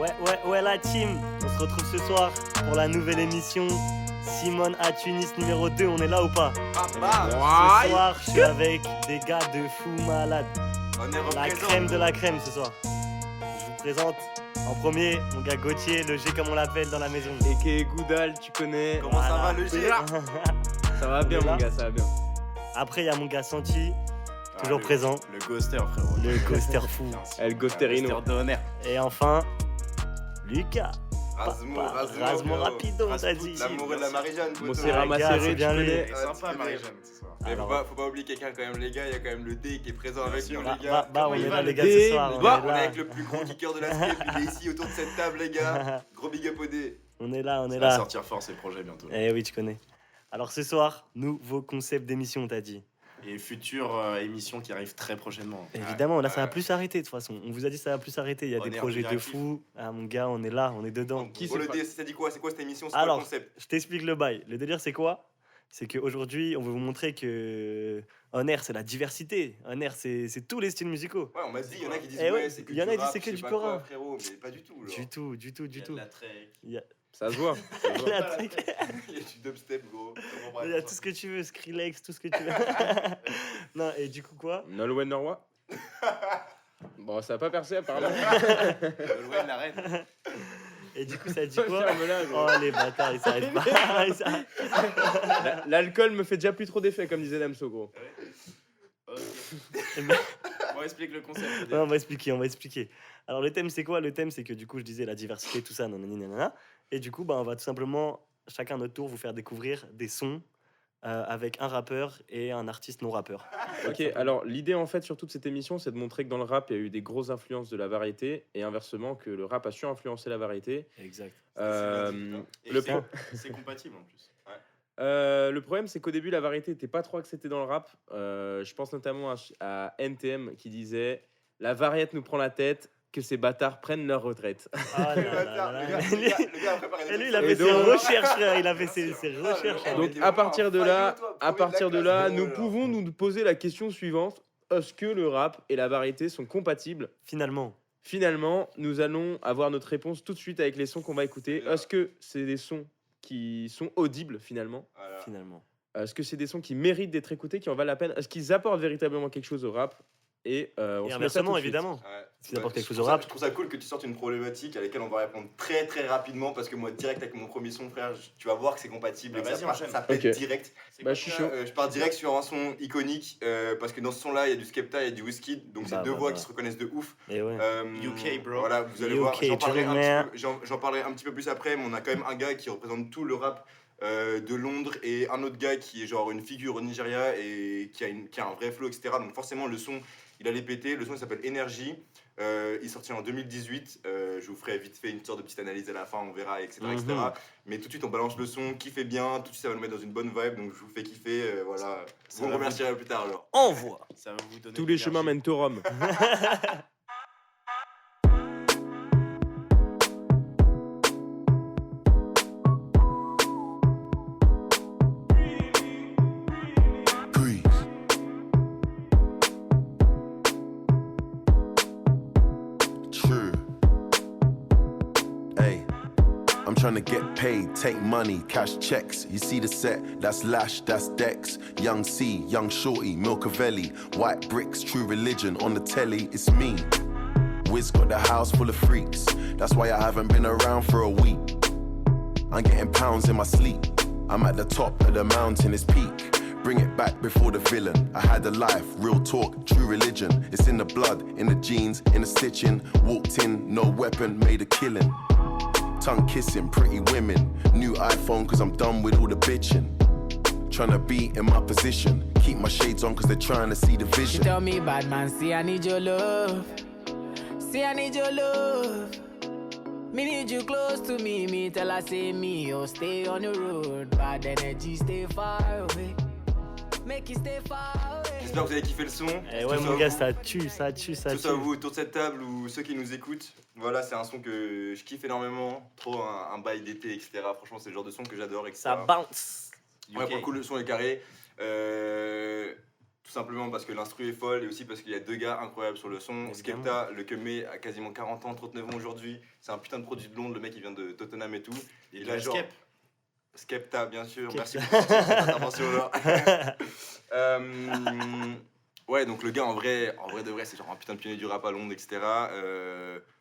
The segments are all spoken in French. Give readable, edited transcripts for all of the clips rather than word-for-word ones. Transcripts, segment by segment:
Ouais, la team, on se retrouve ce soir pour la nouvelle émission Simone à Tunis numéro 2, on est là ou pas? Ce soir, je suis avec des gars de fou malades. On est La crème de la crème ce soir. Je vous présente en premier mon gars Gauthier, le G comme on l'appelle dans la maison. A.K.A. Goudal, tu connais. Comment ça va le G? Ça va bien mon gars, ça va bien. Après, il y a mon gars Santi, toujours présent. Le ghoster, frérot. Le ghoster fou. El Ghosterino. Ghoster d'honneur. Et enfin, Lucas. Rasmo rapido, on t'a dit. L'amour de la Marie-Jeanne. Monsieur gars, Ramasséré, c'est tu bien lui. connais. C'est Sympa Marie-Jeanne ce soir. Mais Alors, faut pas oublier quelqu'un quand même les gars, il y a quand même le D qui est présent avec nous bah, les gars. on est là les gars D, ce soir. On On est est avec là. le plus grand kicker de la script, il est ici autour de cette table les gars. Gros big up au D. On est là. Ça va sortir fort ces projets bientôt. Eh oui, tu connais. Alors ce soir, nouveau concept d'émission, t'as dit. Et future émission qui arrive très prochainement. Évidemment, là ça va plus s'arrêter de toute façon. On vous a dit ça va plus s'arrêter. Il y a On des est projets de réactif. fou. Ah mon gars, on est là, on est dedans. Qui Bon, le c'est D, ça dit quoi? C'est quoi cette émission? C'est quoi le Alors, concept? je t'explique le bail. Le délire, c'est quoi? C'est qu'aujourd'hui, on veut vous montrer que On Air, c'est la diversité. On Air, c'est tous les styles musicaux. Ouais, on m'a dit, il y en a qui disent Eh ouais, ouais, c'est que il y en a du qui disent rap, c'est que je sais du pas Coran. quoi, frérot, mais pas du tout. Genre. Du tout. Il y a, Ça se voit. il y a truc- Il y a du dubstep gros. il y a tout ce que tu veux, Skrillex, tout ce que tu veux. Non, et du coup, quoi? Nolwenn Norwa. Bon, ça a pas percé apparemment. Nolwenn la reine. Et du coup, ça dit quoi? Ferme-la, gros. Oh les bâtards, ils s'arrêtent pas. Ils s'arrêtent- L'alcool me fait déjà plus trop d'effet, comme disait Damso, gros. On explique le concept. Ouais, on va expliquer. Alors le thème c'est quoi? Le thème c'est que du coup je disais la diversité, tout ça, nanani, nanana. Et du coup bah, on va tout simplement chacun à notre tour vous faire découvrir des sons avec un rappeur et un artiste non rappeur. Ok, alors l'idée en fait sur toute cette émission, c'est de montrer que dans le rap, il y a eu des grosses influences de la variété et inversement que le rap a su influencer la variété. Exact. Et Le c'est- pro- c'est compatible en plus. Le problème, c'est qu'au début, la variété n'était pas trop acceptée dans le rap. Je pense notamment à NTM qui disait « La variété nous prend la tête, que ces bâtards prennent leur retraite. Ah Le là là bâtard, là le là. gars a préparé Et lui il des a Et fait ses donc- recherches frère, il a fait ses recherches. Ah, Donc mais t'es à partir de vraiment un là, faillot, toi, à premier de la partir de classe, là, gros, nous alors. pouvons nous poser la question suivante. Est-ce que le rap et la variété sont compatibles? Finalement. Finalement, nous allons avoir notre réponse tout de suite avec les sons qu'on va écouter. Est-ce que c'est des sons qui sont audibles finalement? Voilà. Finalement. Est-ce que c'est des sons qui méritent d'être écoutés, qui en valent la peine? Est-ce qu'ils apportent véritablement quelque chose au rap? Et on Et se met ça tout inversement de suite. évidemment. Ouais. S'ils apportent quelque chose Je au trouve ça- rap. Je trouve ça cool que tu sortes une problématique à laquelle on va répondre très très rapidement parce que moi direct avec mon premier son frère, tu vas voir que c'est compatible et Bah, que vas-y, ça, enchaîne. ça pète Ok. direct. Bah, je suis chaud. Je pars direct sur un son iconique parce que dans ce son là il y a du Skepta et du Wizkid donc c'est Bah, deux bah, voix bah. qui se reconnaissent de ouf. Et ouais. UK, bro. Voilà, vous allez UK, voir. J'en parlerai, Jeremy. j'en parlerai un petit peu plus après, mais on a quand même un gars qui représente tout le rap de Londres et un autre gars qui est genre une figure au Nigeria et qui a un vrai flow, etc. Donc forcément le son, il allait péter. Le son il s'appelle Energy. Il est sorti en 2018. Je vous ferai vite fait une sorte de petite analyse à la fin, on verra, etc. etc. Mhm. Mais tout de suite on balance le son, kiffez bien, tout de suite ça va nous mettre dans une bonne vibe, donc je vous fais kiffer. Voilà. Ça On va remerciera plus tard alors. Envoie. Ça va vous donner Tous de les chemins l'énergie. mènent au Rhum. Breeze. True. Hey, I'm trying to get paid, take money, cash checks. You see the set, that's Lash, that's Dex. Young C, Young Shorty, Milcavelli. White bricks, true religion. On the telly, it's me. Wiz got the house full of freaks. That's why I haven't been around for a week. I'm getting pounds in my sleep. I'm at the top of the mountain, it's peak. Bring it back before the villain. I had a life, real talk, true religion. It's in the blood, in the jeans, in the stitching. Walked in, no weapon, made a killing. Tongue kissing, pretty women. New iPhone, cause I'm done with all the bitching. Tryna be in my position. Keep my shades on, cause they're trying to see the She vision. tell me, bad man, see I need your love. See I need your love. Me need you close to me. Me tell her say me, oh stay on the road. Bad energy, stay far away. Make it stay far away. J'espère que vous avez kiffé le son. Et ouais Tout mon ça gars, vous- ça tue. Tous à vous autour de cette table ou ceux qui nous écoutent, voilà, c'est un son que je kiffe énormément, trop un bail d'été, etc. Franchement, c'est le genre de son que j'adore, etc. Ça bounce. Ouais, pour le coup, le son est carré. Tout simplement parce que l'instru est folle et aussi parce qu'il y a 2 gars incroyables sur le son. Évidemment. Skepta, le Kemé, a quasiment 40 ans, 39 ans aujourd'hui. C'est un putain de produit de Londres, le mec il vient de Tottenham et tout. Il a a genre- Skep. Skepta, bien sûr, Skepta. merci pour cette intervention là. Ouais, donc le gars en vrai de vrai, c'est genre un putain de pionnier du rap à Londres, etc.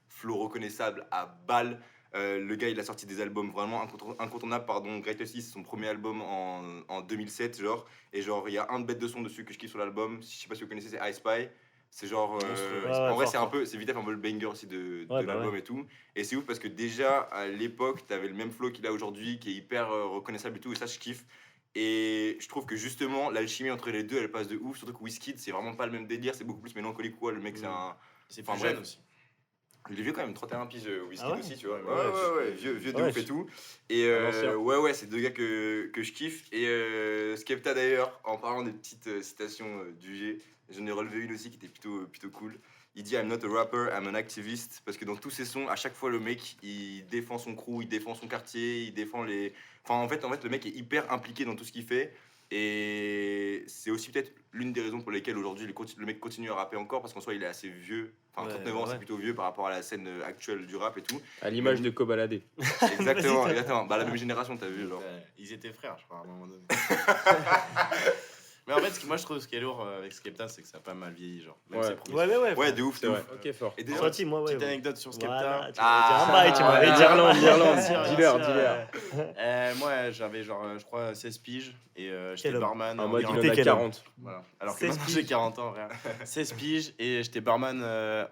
Flow reconnaissable à balle. Le gars, il a sorti des albums vraiment incontournables. Pardon, Greatest Hits, c'est son premier album en 2007, genre. Et genre, il y a un bête de son dessus que je kiffe sur l'album. Je sais pas si vous connaissez, c'est I Spy. C'est genre. Monstrueux. Ouais, en vrai, fort, c'est un fort. peu. C'est vite fait un peu le banger aussi de Ouais, bah l'album et tout. Et c'est ouf parce que déjà, à l'époque, t'avais le même flow qu'il a aujourd'hui, qui est hyper reconnaissable et tout. Et ça, je kiffe. Et je trouve que justement, l'alchimie entre les deux, elle passe de ouf. Surtout que Wizkid, c'est vraiment pas le même délire. C'est beaucoup plus mélancolique, quoi. Le mec, c'est un. C'est Enfin, plus bref. jeune aussi. Il est vieux quand même, 31 piges, Wizkid Ah ouais aussi, tu vois. Ouais, vieux de Ouais, ouf et tout. Et Un ancien. ouais, c'est 2 gars que je kiffe. Et Skepta d'ailleurs, en parlant des petites citations du G, j'en ai relevé une aussi qui était plutôt cool. Il dit I'm not a rapper, I'm an activist. Parce que dans tous ses sons, à chaque fois, le mec, il défend son crew, il défend son quartier, il défend les. Enfin, en fait, le mec est hyper impliqué dans tout ce qu'il fait. Et c'est aussi peut-être l'une des raisons pour lesquelles aujourd'hui le mec continue à rapper encore. Parce qu'en soi, il est assez vieux. Enfin, Ouais, 39 ans, ouais. c'est plutôt vieux par rapport à la scène actuelle du rap et tout. À l'image de Kobalade. Exactement, Vas-y, exactement. Bah, la même génération, t'as vu, genre. Ils étaient frères, je crois, à un moment donné. Mais en fait, moi je trouve ce qui est lourd avec Skepta, c'est que ça a pas mal vieilli, genre. Même Ouais. ses premiers Ouais. Ouais, de ouf, C'est de vrai. ouf. Ok, fort. Et déjà, Gentil, moi, ouais. Petite anecdote sur Skepta. Voilà, tu Ah, m'avais dit un bail, tu m'avais dit. L'Irlande, Bien sûr, dealer, bien sûr, dealer. Moi j'avais genre, je crois, 16 piges et j'étais Quel homme. barman En mode, il Irlande. en a quel 40. Voilà. Alors que 16 maintenant j'ai piges. 40 ans, rien. 16 piges et j'étais barman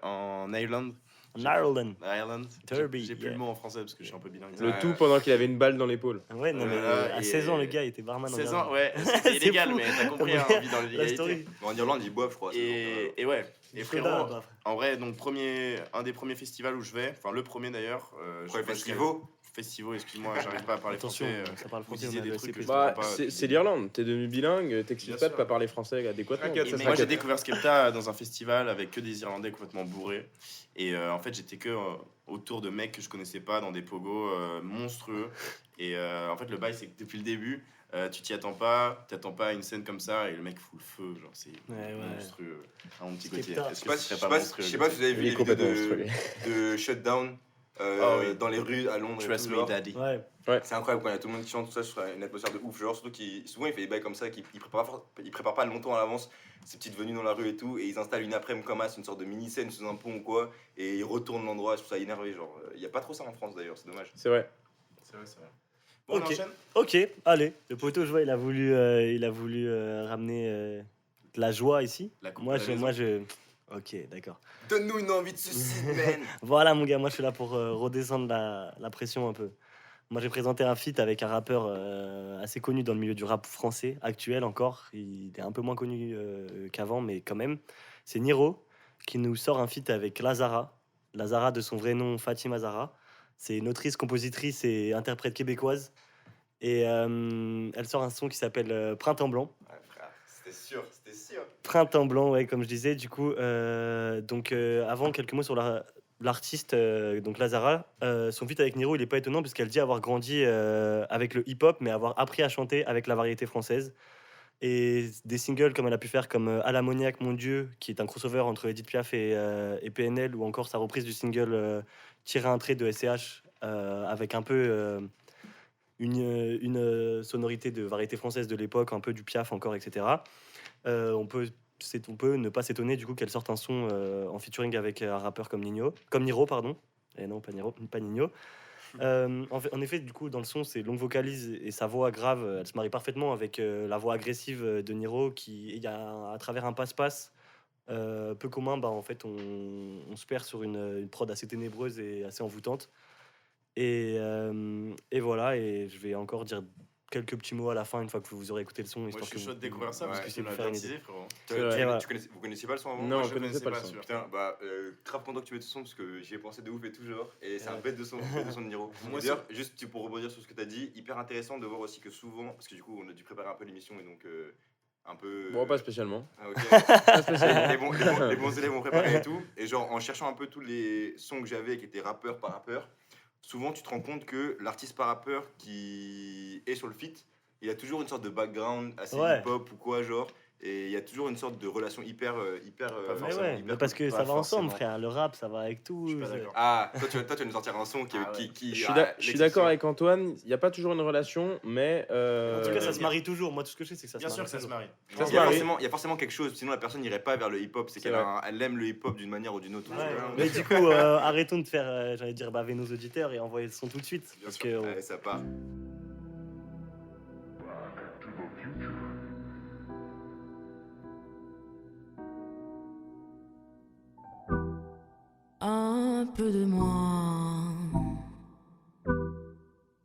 en Ireland. En Ireland. Ireland. Derby, J'ai plus yeah. le mot en français parce que je suis un peu bilingue. Le tout pendant qu'il avait une balle dans l'épaule. Ouais, non, mais Voilà, à et- 16 ans, le gars, il était barman en 16 Irlande. ans, ouais, c'était C'est illégal, fou. mais t'as compris, hein, on vit dans La l'illégalité. story. en Irlande, ils boivent, je crois. Et ouais, et Du frérot, soda, bah. en vrai, donc un des premiers festivals où je vais, enfin le premier d'ailleurs. Quoi, festival, excuse-moi, j'arrive pas à parler Attention, français. ça parle vous français, disiez on a des le trucs que CP. je Bah, comprends pas. c'est l'Irlande, t'es devenu bilingue, t'excuses Bien pas de sûr. pas parler français adéquatement. Et moi j'ai découvert Skepta dans un festival avec que des Irlandais complètement bourrés. Et en fait j'étais que autour de mecs que je connaissais pas dans des pogos monstrueux. Et en fait le bail c'est que depuis le début, tu t'attends pas à une scène comme ça et le mec fout le feu. Genre c'est Ouais. monstrueux. À mon petit Skepta. côté. Est-ce Je que ce sais serait pas pas si monstrueux vous avez vu Il est les vidéos complètement monstrueux. de Shutdown Ah oui. dans les rues à Londres. et Trust tout, me genre. daddy. Ouais. C'est incroyable quand il y a tout le monde qui chante, tout ça, je trouve une atmosphère de ouf. Genre, surtout souvent il fait des bails comme ça, qu'il prépare pas longtemps à l'avance ses petites venues dans la rue et tout, et ils installent une après-midi comme as, une sorte de mini-scène sous un pont ou quoi, et ils retournent l'endroit, je trouve ça énervé. Genre, il y a pas trop ça en France d'ailleurs, c'est dommage. C'est vrai. C'est vrai, c'est vrai. Bon, Ok. on enchaîne. Ok, allez. Le poteau, je vois, il a voulu ramener de la joie ici. La coupe Moi, à la maison. Ok, d'accord. Donne-nous une envie de suicide, man. Voilà, mon gars, moi, je suis là pour redescendre la pression un peu. Moi, j'ai présenté un feat avec un rappeur assez connu dans le milieu du rap français, actuel encore. Il est un peu moins connu qu'avant, mais quand même. C'est Niro qui nous sort un feat avec Lazara. Lazara, de son vrai nom, Fatima Zahra. C'est une autrice, compositrice et interprète québécoise. Et elle sort un son qui s'appelle Printemps Blanc. Ouais, frère, c'était sûr. Printemps Blanc, ouais, comme je disais. Du coup, avant, quelques mots sur l'artiste, donc Lazara. Son feat avec Niro, il n'est pas étonnant puisqu'elle dit avoir grandi avec le hip-hop, mais avoir appris à chanter avec la variété française. Et des singles comme elle a pu faire comme À l'ammoniaque, mon Dieu, qui est un crossover entre Edith Piaf et PNL, ou encore sa reprise du single Tirer un trait de SCH avec un peu une sonorité de variété française de l'époque, un peu du Piaf encore, etc. On peut ne pas s'étonner du coup qu'elle sorte un son en featuring avec un rappeur comme Niro, pardon. Et non, pas Nino. En effet, du coup, dans le son, ses longues vocalises et sa voix grave, elle se marie parfaitement avec la voix agressive de Niro, qui, il y a à travers un passe-passe peu commun, bah, en fait, on se perd sur une prod assez ténébreuse et assez envoûtante. Et voilà, et je vais encore dire quelques petits mots à la fin une fois que vous aurez écouté le son. Moi, histoire je que suis chaud de vous- découvrir ça Ouais, parce que puissiez tu vous m'as faire bien une idée. teasé, frérot. Et voilà. Vous connaissiez pas le son avant? Non, je je connaissais connaissais pas pas le son. celui-là. Putain, grave content que tu mettes ce son parce que j'y ai pensé de ouf et tout genre. Et c'est un Ouais. bête de son de Niro. Moi, D'ailleurs, juste pour rebondir sur ce que tu as dit, hyper intéressant de voir aussi que souvent, parce que du coup on a dû préparer un peu l'émission et donc un peu. Bon, pas spécialement. Ah, ok. Pas spécialement. les bons élèves ont préparé et tout. Et genre en cherchant un peu tous les sons que j'avais qui étaient rappeur par rappeur, souvent tu te rends compte que l'artiste par rappeur qui est sur le feat, il a toujours une sorte de background assez Ouais. hip-hop ou quoi genre. Et il y a toujours une sorte de relation hyper. Mais forcément, ouais, hyper mais parce cool. que Pas ça va ensemble, forcément. frère. Le rap, ça va avec tout. Je suis pas d'accord. Ah, toi, tu vas nous sortir un son qui. Ah ouais. qui Je suis ah, je suis l'exception. d'accord avec Antoine, il n'y a pas toujours une relation, mais. En tout cas, ça Euh, se marie toujours. Moi, tout ce que je sais, c'est que ça Bien se sûr marie que ça se toujours. marie. Ça se Il y a marie. forcément- il y a forcément quelque chose, sinon la personne n'irait pas vers le hip-hop. C'est C'est qu'elle elle aime le hip-hop d'une manière ou d'une autre. Ouais, Voilà. mais du coup, arrêtons de faire, j'allais dire, baver nos auditeurs et envoyer le son tout de suite. Bien Parce sûr. que, Allez, ça part. Un peu de moi,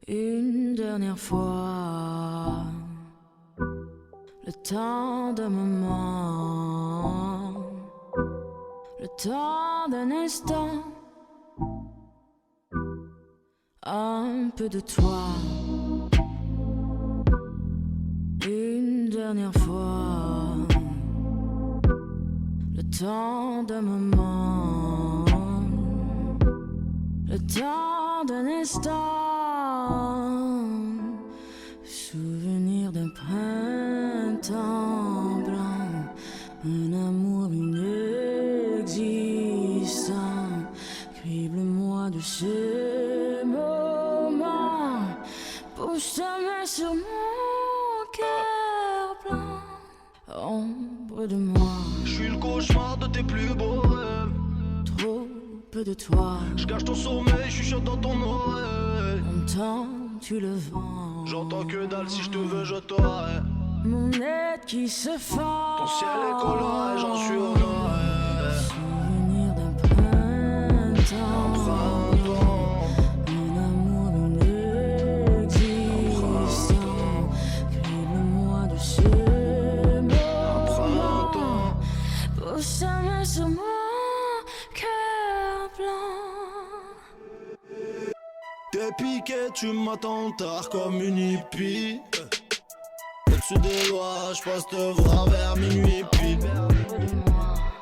une dernière fois, le temps d'un moment, le temps d'un instant, un peu de toi, une dernière fois, le temps d'un moment, le temps d'un instant, souvenir d'un printemps blanc, un amour inexistant, crible-moi de ces moments, pousse ta main sur mon cœur blanc, ombre de moi. Je suis le cauchemar de tes plus beaux rêves. Trop peu de toi, Je cache ton sommeil, je chuchote dans ton oreille. entends-tu le vent? J'entends que dalle, si je te veux, je t'aurai. Mon aide qui se fend. Ton ciel est coloré, j'en suis honoré. Souvenir d'un printemps, un amour inexistant. Crible-moi de ces moments, pousse ta main sur mon cœur blanc. T'es piqué, tu m'attends tard comme une hippie. Au-dessus des lois, je passe te voir vers minuit pile.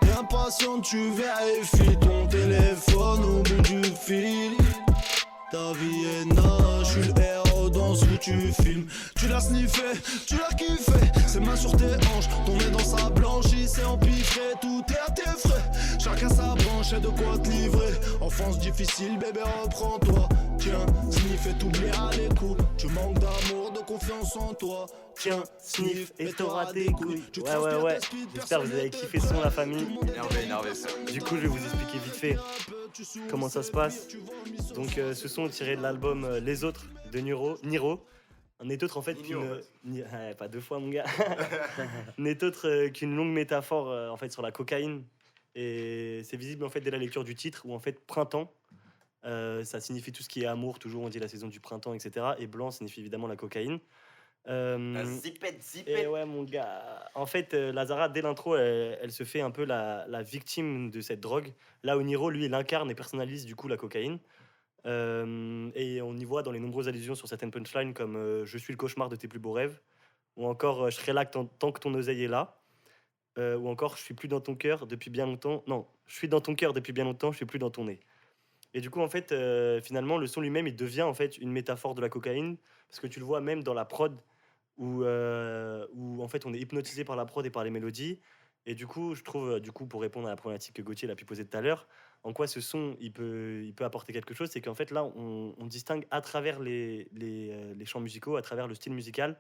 T'es impatient, tu vérifies ton téléphone au bout du fil. Ta vie est nage, je suis le héros dans ce que tu filmes. Tu l'as sniffé, tu l'as kiffé. Ses mains sur tes hanches, ton nez dans sa blanchie, c'est empiffré, tout est à tes frais. Chacun sa branche et de quoi te livrer. Enfance difficile, bébé, reprends-toi. Tiens, sniff et t'oublieras les coups. Tu manques d'amour, de confiance en toi. tiens, sniff et t'auras des couilles. Ouais. J'espère que vous avez kiffé ce son, la famille. Énervé ça. Du coup, je vais vous expliquer vite fait comment ça se passe. Donc, ce son est tiré de l'album Les Autres de Niro. N'est autre en fait Nino, qu'une. ouais. Pas deux fois, mon gars. N'est autre qu'une longue métaphore en fait sur la cocaïne. Et c'est visible en fait dès la lecture du titre où en fait printemps, ça signifie tout ce qui est amour, toujours on dit la saison du printemps, etc. Et blanc signifie évidemment la cocaïne. La zipette. Et ouais, mon gars. En fait, Lazara, dès l'intro, elle se fait un peu la victime de cette drogue. Là où Niro, lui, il incarne et personnalise du coup la cocaïne. Et on y voit dans les nombreuses allusions sur certaines punchlines comme je suis le cauchemar de tes plus beaux rêves, ou encore je serai là tant que ton oseille est là, ou encore je suis plus dans ton cœur depuis bien longtemps. Non, je suis dans ton cœur depuis bien longtemps, je suis plus dans ton nez. Et du coup, en fait, finalement, le son lui-même, il devient en fait une métaphore de la cocaïne, parce que tu le vois même dans la prod, où en fait on est hypnotisé par la prod et par les mélodies. Et du coup, je trouve, pour répondre à la problématique que Gauthier a pu poser tout à l'heure, en quoi ce son il peut apporter quelque chose, c'est qu'en fait là, on distingue à travers les chants musicaux, à travers le style musical,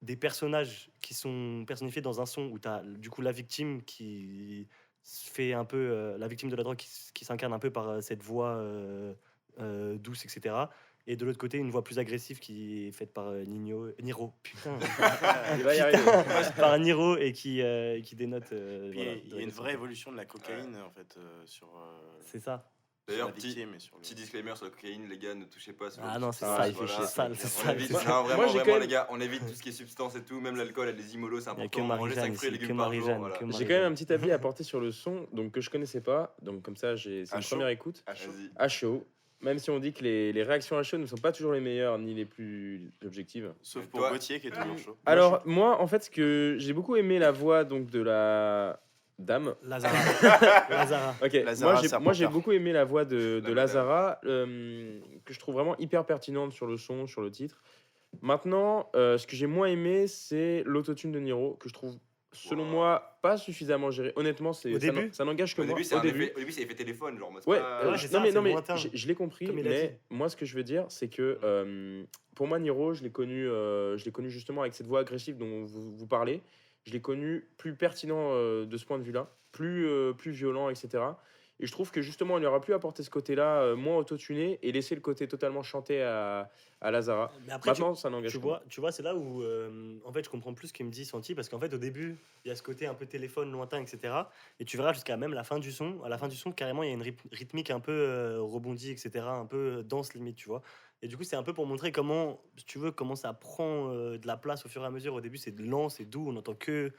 des personnages qui sont personnifiés dans un son où tu as du coup la victime qui se fait un peu la victime de la drogue qui s'incarne un peu par cette voix douce, etc. Et de l'autre côté, une voix plus agressive qui est faite par Niro. Putain. Il va y arriver. Par Niro et qui dénote. Puis, Voilà, il y a une vraie évolution de la cocaïne en fait sur, C'est ça. D'ailleurs, sur la victime et sur le... Petit disclaimer sur la cocaïne, les gars, ne touchez pas. Ah non, c'est Ah, ça, il voilà, fait chier. Sale, c'est On sale. évite, c'est sale. non, Moi, j'ai quand vraiment, même- les gars, on évite tout ce qui est substance et tout, même l'alcool et les immolos, c'est Il y a important. que Manger 5 Marie-Jeanne fruits et ici, légumes que par jour. Marie-Jeanne, Voilà. que J'ai quand même un petit avis à apporter sur le son, donc que je connaissais pas, donc comme ça c'est À une chaud. première écoute. à chaud. Vas-y. À chaud, même si on dit que les réactions à chaud ne sont pas toujours les meilleures ni les plus objectives. Sauf Mais pour toi- Gauthier qui est toujours chaud. Alors moi en fait ce que j'ai beaucoup aimé la voix donc de la dame. Lazara. Lazara. Ok, Lazara moi j'ai Serpentard. beaucoup aimé la voix de La madame. Lazara, que je trouve vraiment hyper pertinente sur le son, sur le titre. Maintenant, ce que j'ai moins aimé, c'est l'autotune de Niro, que je trouve selon moi, pas suffisamment géré. Honnêtement, Au début ça n'engage que Au moi. début, c'est effet téléphone, genre. Moi, c'est Ouais, pas- ouais, c'est ça, c'est non, mais lointain. je l'ai compris, Comme il a dit. mais moi, ce que je veux dire, c'est que pour moi, Niro, je l'ai connu justement avec cette voix agressive dont vous parlez. Je l'ai connu plus pertinent de ce point de vue-là, plus violent, etc. Et je trouve que justement, il aurait pu apporter ce côté-là, moins autotuné, et laisser le côté totalement chanté à Lazara. Mais après, Maintenant, ça n'engage tu que moi. vois, c'est là où en fait je comprends plus ce qu'il me dit Santi, parce qu'en fait au début il y a ce côté un peu téléphone lointain, etc. Et tu verras jusqu'à même la fin du son. À la fin du son, carrément il y a une rythmique un peu rebondie, etc. Un peu dense limite, tu vois. Et du coup c'est un peu pour montrer comment, si tu veux, comment ça prend de la place au fur et à mesure. Au début c'est lent, c'est doux, on n'entend que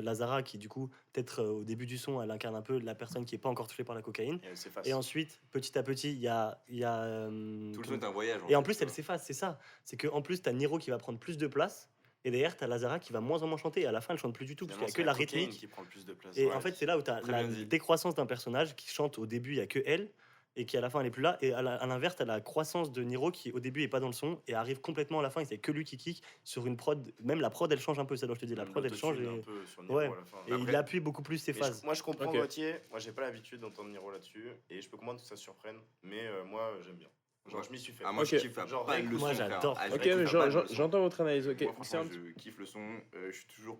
Lazara qui du coup peut-être au début du son elle incarne un peu la personne qui est pas encore touchée par la cocaïne. Et elle s'efface. Et ensuite petit à petit il y a Tout le son est un voyage. et en plus, elle s'efface, c'est ça. C'est qu'en plus, t'as Niro qui va prendre plus de place. Et derrière, t'as Lazara qui va moins en moins chanter. Et à la fin, elle chante plus du tout, parce qu'il y a que la rythmique. qui prend le plus de place. Et Ouais. en fait, c'est là où t'as Très la bien dit. décroissance d'un personnage qui chante au début, il y a que elle. Et qui à la fin, elle est plus là. Et à l'inverse, t'as la croissance de Niro qui au début est pas dans le son. Et arrive complètement à la fin. Et c'est que lui qui kick sur une prod. Même la prod, elle change un peu. C'est là où je te dis. La Même prod, elle change. l'autotune Et, un peu sur Niro ouais. à la fin. et Après- il appuie beaucoup plus ses Mais phases. moi je comprends Ok. Gauthier, moi j'ai pas l'habitude d'entendre Niro là-dessus et je peux comprendre que ça surprenne, mais moi j'aime bien. Genre je m'y suis fait. Ah, moi, Ok. je kiffe Genre, pas le moi, son, frère. j'adore. Ah, je Ok, kiffe mais pas le son. j'entends votre analyse. Ok, Moi, c'est franchement, un- je kiffe le son. Je suis toujours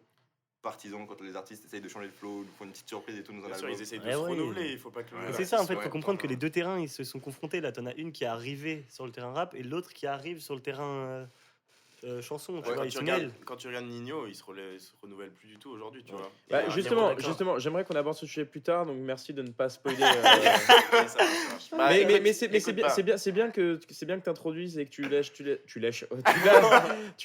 partisan quand les artistes essayent de changer le flow, nous font une petite surprise et tout dans un Bien sûr, album. ils essayent de Eh se ouais. renouveler, il faut pas que Ouais, Et le c'est ça, en fait, ouais, faut comprendre que putain. les deux terrains, ils se sont confrontés. Là, t'en as une qui est arrivée sur le terrain rap et l'autre qui arrive sur le terrain chanson. Tu Ouais, vois, quand, ils tu se regardes, mêlent. quand tu regardes Nino, il se renouvelle plus du tout aujourd'hui, tu vois. Bah, Et, justement, d'accord. justement, j'aimerais qu'on aborde ce sujet plus tard, donc merci de ne pas spoiler. Ouais, ça marche. Bah, mais écoute, c'est écoute bien, pas. c'est bien que tu introduises et que tu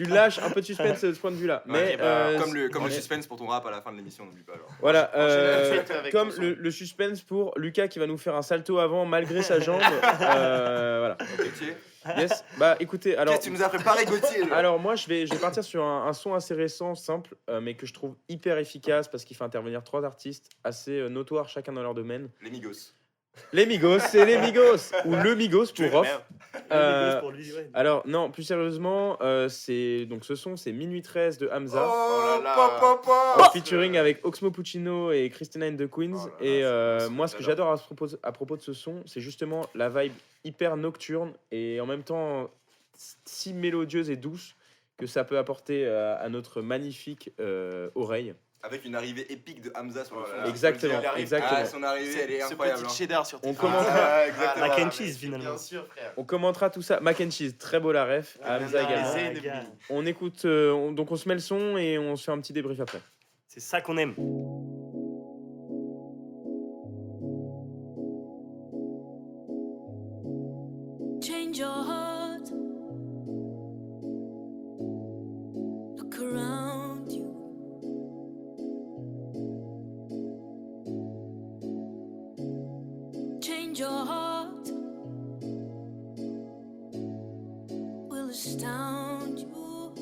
lâches un peu de suspense de ce point de vue-là. Ouais, Mais et bah, Comme le mais- suspense pour ton rap à la fin de l'émission, n'oublie pas. Alors. Voilà, Enchaîne tout de suite avec comme ton son. le suspense pour Lucas qui va nous faire un salto avant malgré sa jambe. Voilà. Gauthier, Yes. Bah écoutez, alors. qu'est-ce que tu nous as préparé, Gauthier là Alors moi je vais partir sur un son assez récent, simple, mais que je trouve hyper efficace parce qu'il fait intervenir 3 artistes assez notoires chacun dans leur domaine. Les Migos. Les Migos, c'est les Migos ou le Migos Tu es pour Rof. merde. Euh, Pour lui, ouais. alors non, plus sérieusement, c'est donc ce son c'est Minuit 13 de Hamza. Oh là là. En featuring avec Oxmo Puccino et Christina and the Queens. Oh là là, Et c'est un son moi, que ce que j'adore. j'adore à propos de ce son, c'est justement la vibe hyper nocturne et en même temps si mélodieuse et douce que ça peut apporter à notre magnifique oreille. Avec une arrivée épique de Hamza sur le Oh fond. là là. Exactement, Il arrive. exactement. Ah, son arrivée, elle est Ce incroyable. petit hein. cheddar sur tes On frites. commentera- Ah, exactement. Mac and mais cheese, finalement. Bien sûr, frère. On commentera tout ça. Mac and cheese, très beau la ref. Ah, Hamza là, également. c'est Ah, des gars. billes. On écoute, donc on se met le son et on se fait un petit débrief après. C'est ça qu'on aime. Change your heart. Look around you. Change your heart. Will astound you.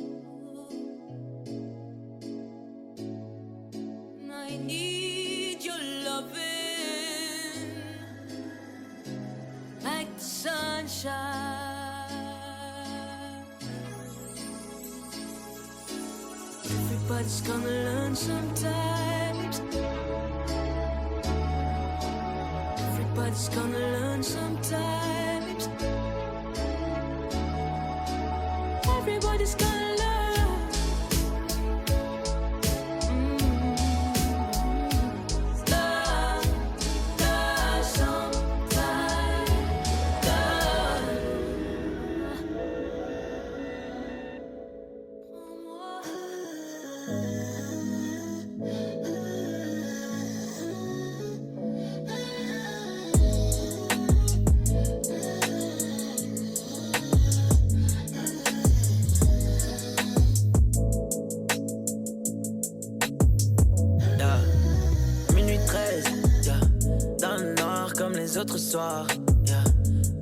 And I need your loving. Like the sunshine. Everybody's gonna learn sometimes. Everybody's gonna learn sometimes. Everybody's gonna learn. Learn, learn sometime. Yeah. Minuit 13, yeah. Dans le noir comme les autres soirs, yeah.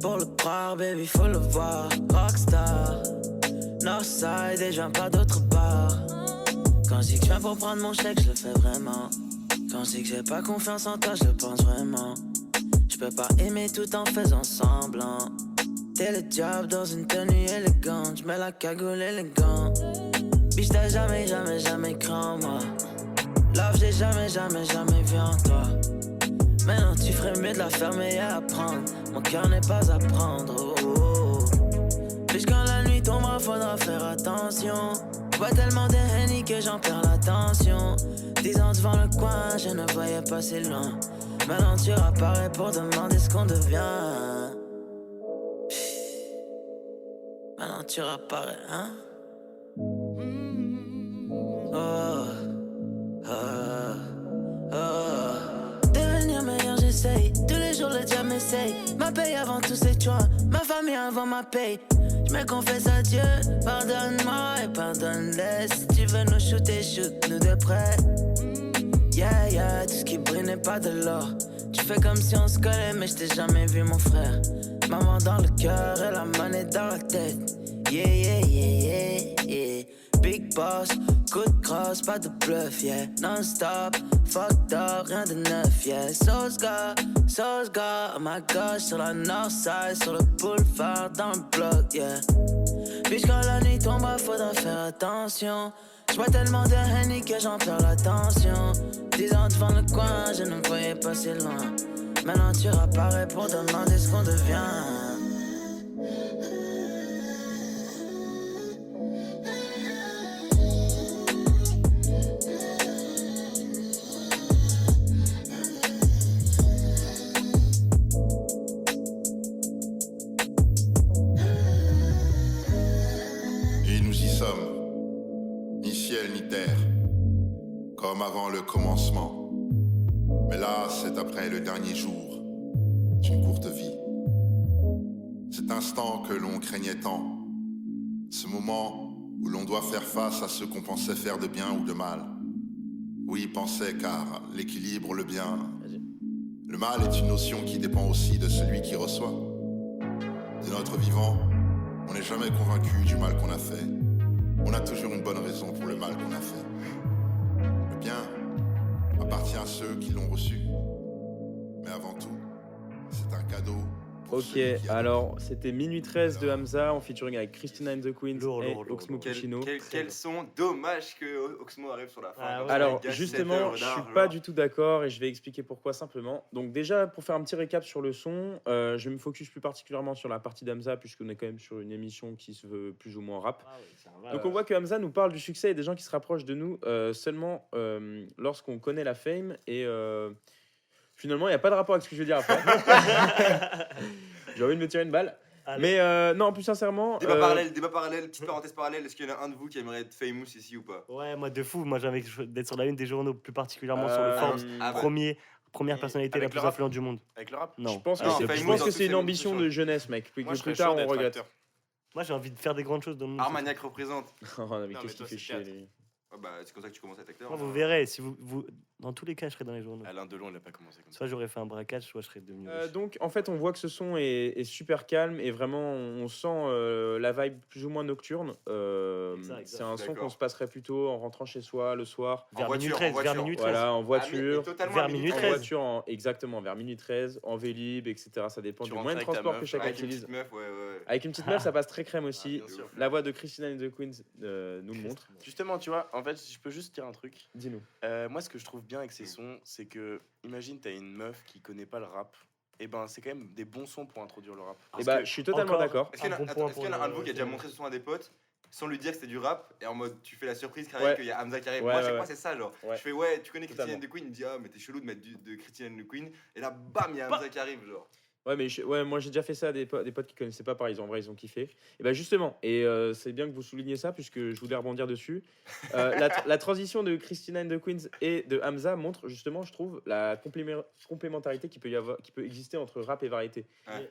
Pour le croire, baby, faut le voir. Rockstar, Northside et je viens pas d'autre part. Quand je dis que je viens pour prendre mon chèque, je le fais vraiment. Quand je dis que j'ai pas confiance en toi, je le pense vraiment. Je peux pas aimer tout en faisant semblant. T'es le diable dans une tenue élégante. Je mets la cagoule élégante. Bitch, t'as jamais cru en moi. Love, j'ai jamais vu en toi. Maintenant tu ferais mieux de la fermer et apprendre. Mon cœur n'est pas à prendre. Oh, oh. Puis quand la nuit tombera, faudra faire attention. Je vois tellement de Henny que j'en perds l'attention. 10 ans devant le coin, je ne voyais pas si loin. Maintenant tu apparais pour demander ce qu'on devient. Maintenant tu apparais, hein? Oh, oh, oh. Devenir meilleur, j'essaye. Tous les jours, le diable m'essaye. Ma paye avant tous ces choix. Ma famille avant ma paye. Je me confesse à Dieu. Pardonne-moi et pardonne-les. Si tu veux nous shooter, shoot-nous de près. Yeah, yeah, tout ce qui brille n'est pas de l'or. Tu fais comme si on se collait, mais je t'ai jamais vu, mon frère. Maman dans le cœur et la monnaie dans la tête. Yeah, yeah, yeah, yeah, yeah. Big boss, coup de crosse, pas de bluff, yeah. Non-stop, fucked up, rien de neuf, yeah. Sauce gars, oh my gosh, sur la north side, sur le boulevard, dans le bloc, yeah. Puis quand la nuit tombe, faudra faire attention. J'bois tellement de Henny que j'en perds l'attention. 10 ans devant le coin, je ne me voyais pas si loin. Maintenant tu apparais pour demander ce qu'on devient. Et nous y sommes, ni ciel ni terre, comme avant le commencement. Mais là, c'est après le dernier jour d'une courte vie. Cet instant que l'on craignait tant, ce moment où l'on doit faire face à ce qu'on pensait faire de bien ou de mal. Oui, penser, car l'équilibre, le bien, le mal est une notion qui dépend aussi de celui qui reçoit. De notre vivant, on n'est jamais convaincu du mal qu'on a fait. On a toujours une bonne raison pour le mal qu'on a fait. Le bien appartient à ceux qui l'ont reçu. Mais avant tout, c'est un cadeau. Ok, alors c'était Minuit 13 de Hamza en featuring avec Christina and the Queens et Oxmo Puccino. Quel son, dommage que Oxmo arrive sur la fin. Ah ouais. Alors Gars, justement, 7 je heures suis d'art, pas genre. du tout d'accord et je vais expliquer pourquoi simplement. Donc déjà, pour faire un petit récap sur le son, je vais me focus plus particulièrement sur la partie d'Hamza puisqu'on est quand même sur une émission qui se veut plus ou moins rap. Ah ouais, c'est un vrai, Donc on voit que Hamza nous parle du succès et des gens qui se rapprochent de nous seulement lorsqu'on connaît la fame et finalement il n'y a pas de rapport avec ce que je veux dire après. J'ai envie de me tirer une balle. Allez. Mais non, plus sincèrement... Débat parallèle, petite parenthèse parallèle. Est-ce qu'il y en a un de vous qui aimerait être famous ici ou pas? Ouais, moi de fou. Moi j'ai envie d'être sur la une des journaux, plus particulièrement sur le Forbes. ah bah. Première personnalité Avec la le plus rap influente du monde. Avec le rap Je Non. pense que Alors, c'est- famous, je pense dans que toutes c'est une ces ambition émissions. de jeunesse, mec. Puis Moi, que je plus serais tard, chaud on d'être regrette. acteur. Moi j'ai envie de faire des grandes choses dans le monde. Armagnac représente. Oh, non, mais Non, qu'est-ce mais qu'il toi, fait c'est chier, quatre. lui. Ah bah, c'est comme ça que tu commences à être acteur. Moi, vous verrez, si vous, dans tous les cas, je serai dans les journaux. Alain Delon, il a pas commencé comme ça. Soit j'aurais fait un braquage, soit je serais devenu riche. Donc en fait on voit que ce son est super calme et vraiment on sent la vibe plus ou moins nocturne. Exact, C'est un son d'accord. qu'on se passerait plutôt en rentrant chez soi le soir. En Vers minuit voiture, 13, en voiture. vers minuit 13. Voilà, en Ah, mais voiture, totalement vers à minuit en 13. voiture, exactement, vers minuit 13, en vélib, etc. Ça dépend Tu du rentres moyen de avec ta transport meuf, que chacun Avec une utilise. petite meuf, ouais. Avec une petite meuf, ça passe très crème aussi. bien sûr. La voix de Christina and the Queens nous le montre. Justement, tu vois, en fait, je peux juste dire un truc. Dis-nous. Moi, ce que je trouve bien avec ces sons, c'est que, imagine, t'as une meuf qui connaît pas le rap. Et ben, c'est quand même des bons sons pour introduire le rap. Et Parce bah, que- je suis totalement encore- d'accord. Est-ce qu'il y en a, Un bon attends, point est-ce qu'il y en a pour un de vous qui a déjà le- montré ce son à des potes sans lui dire que c'était du rap et en mode tu fais la surprise qui Ouais. arrive qu'il y a Hamza qui arrive? Ouais, Moi, à chaque ouais, fois, c'est ça, genre. Ouais. Je fais ouais, tu connais Christiane Totalement. de Queen? Il me dit ah, mais t'es chelou de mettre de Christiane de Queen. Et là, bam, il y a Hamza qui arrive, genre. Ouais, mais moi j'ai déjà fait ça à des potes qui connaissaient pas, pareil, en vrai ils ont kiffé. Et bah justement, c'est bien que vous souligniez ça puisque je voulais rebondir dessus. La transition de Christina and the Queens et de Hamza montre justement, je trouve, la complémentarité qui peut exister entre rap et variété. Ouais.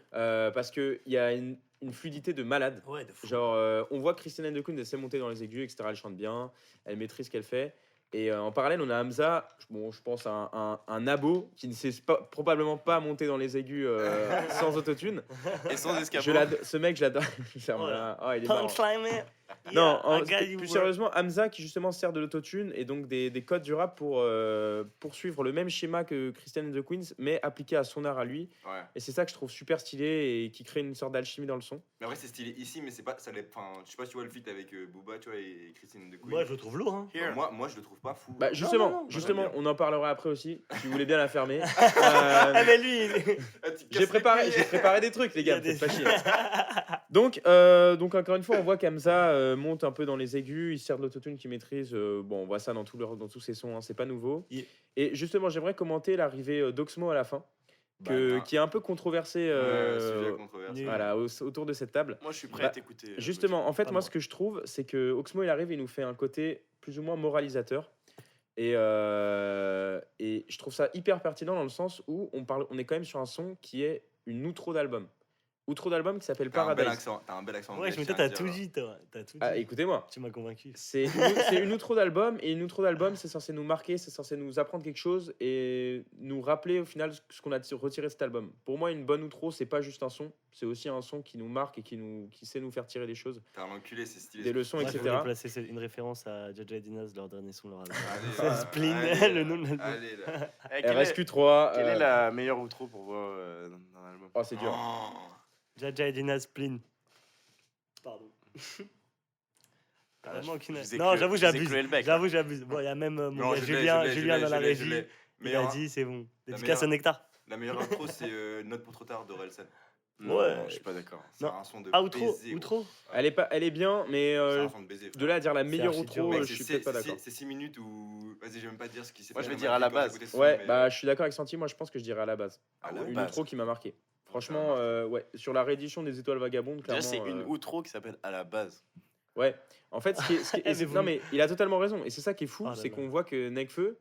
Parce qu'il y a une fluidité de malade. Ouais, de fou. Genre, on voit Christina and the Queens, elle sait monter dans les aigus, etc. Elle chante bien, elle maîtrise ce qu'elle fait. Et en parallèle, on a Hamza, je pense un abo qui ne sait probablement pas monter dans les aigus sans autotune. Et sans escape. Ce mec, je l'adore. Voilà. Oh, il est marrant. Punchline, man. Non, un gars, il plus voit- sérieusement, Hamza qui justement sert de l'autotune et donc des codes du rap pour poursuivre le même schéma que Christian and the Queens, mais appliqué à son art à lui. Ouais. Et c'est ça que je trouve super stylé et qui crée une sorte d'alchimie dans le son. Mais après, c'est stylé ici, mais c'est pas. Enfin, je sais pas si tu vois le feat avec Booba, tu vois, et Christine de Queen. Moi, je le trouve lourd. Hein. Moi, je le trouve pas fou. Bah, justement, non, justement, j'aime bien. on en parlera après aussi, si vous voulez bien la fermer. Ah, mais lui, Ah, tu casses J'ai les préparé, couilles. des trucs, les Il y a gars, des- faites pas chier. Donc, encore une fois, on voit qu'Hamza monte un peu dans les aigus, il sert de l'autotune qu'il maîtrise. Bon, on voit ça dans, dans tous ses sons, hein, c'est pas nouveau. Il- Et justement, j'aimerais commenter l'arrivée d'Oxmo à la fin, Bah, qui est un peu controversé sujet controversé. nul. voilà, autour de cette table. Moi, je suis prêt Bah, à t'écouter. Justement, en fait, Pas moi, moi. ce que je trouve, c'est que Oxmo, il arrive et il nous fait un côté plus ou moins moralisateur. Et je trouve ça hyper pertinent dans le sens où on est quand même sur un son qui est une outro d'album. Outro d'album qui s'appelle T'as un bel Paradise. accent. T'as un bel accent. Ouais, anglais, mais je toi, tiens à t'as le tout dire, dit, toi. T'as tout Ah, dit. écoutez-moi. Tu m'as convaincu. C'est une outro d'album et une outro d'album, c'est censé nous marquer, c'est censé nous apprendre quelque chose et nous rappeler au final ce qu'on a retiré de cet album. Pour moi, une bonne outro, c'est pas juste un son, c'est aussi un son qui nous marque et qui sait nous faire tirer des choses, T'es un enculé, c'est stylé. des leçons, Moi, je etc. voulais placer une référence à Jaja et Dinas, leur dernier son, leur album. Allez, C'est Spleen, allez, le nom de l'album. Allez, là. Eh, quelle est, RSQ3. quelle est la meilleure outro pour vous dans un album? Oh, c'est dur. Oh. Jaja et Dinas, Spleen. Pardon. Ah, Vraiment aucune- je vous ai Non, cru- j'avoue, je vous ai j'abuse. cloué le bec, J'avoue, j'abuse. Bon, il y a même mon Non, gars je l'ai, Julien, je l'ai, Julien je dans la l'ai, je régie. l'ai. Il a Meilleure- dit, c'est bon. La Dédicace au meilleure- Nectar. La meilleure intro, c'est Note pour trop tard d'Orelsan. Non, Ouais. je suis pas d'accord. C'est Non. un son de Ah, outro, baiser. outro. Elle est bien, mais C'est un son de baiser. de là à dire la meilleure archi dur, outro, mec, je suis peut-être pas d'accord. C'est 6 minutes où. Vas-y, je vais même pas te dire ce qui s'est Moi, fait je vais dans dire ma à la vie quand j'ai base. écouté ce son, Ouais, mais- bah je suis d'accord avec Santi, moi je pense que je dirais à la base. À Ah la ouais, Une base. outro qui m'a marqué. Franchement, ouais, sur la réédition des Étoiles Vagabondes, Déjà, clairement. c'est une outro qui s'appelle À la base. Ouais, en fait, Eh, mais vous- non mais il a totalement raison. Et c'est ça qui est fou, Oh là c'est là. qu'on voit que Nekfeu,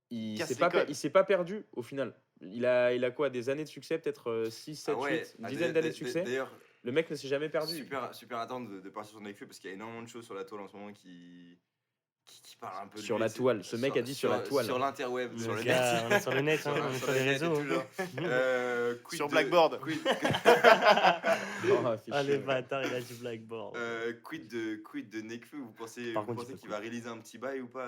il Casse s'est les pas, codes. il s'est pas perdu au final. Il a quoi, des années de succès, peut-être 6, 7, Ah ouais, 8, une dizaine d'années de succès. D'ailleurs, Le mec ne s'est jamais perdu. super attendre de partir sur Nekfeu parce qu'il y a énormément de choses sur la toile en ce moment qui parlent un peu de Sur lui. la C'est- toile. Ce mec a dit sur la toile. Sur l'interweb, sur Le le gars, net. on est sur le net, hein, on est sur les le net et réseaux. tout, genre. Quid Sur de- Blackboard. Quid, Oh, fais Ah, chier, les ouais. bâtards, il a du blackboard. quid de Nekfeu, vous pensez, Par contre, il peut qu'il va réaliser un petit bail ou pas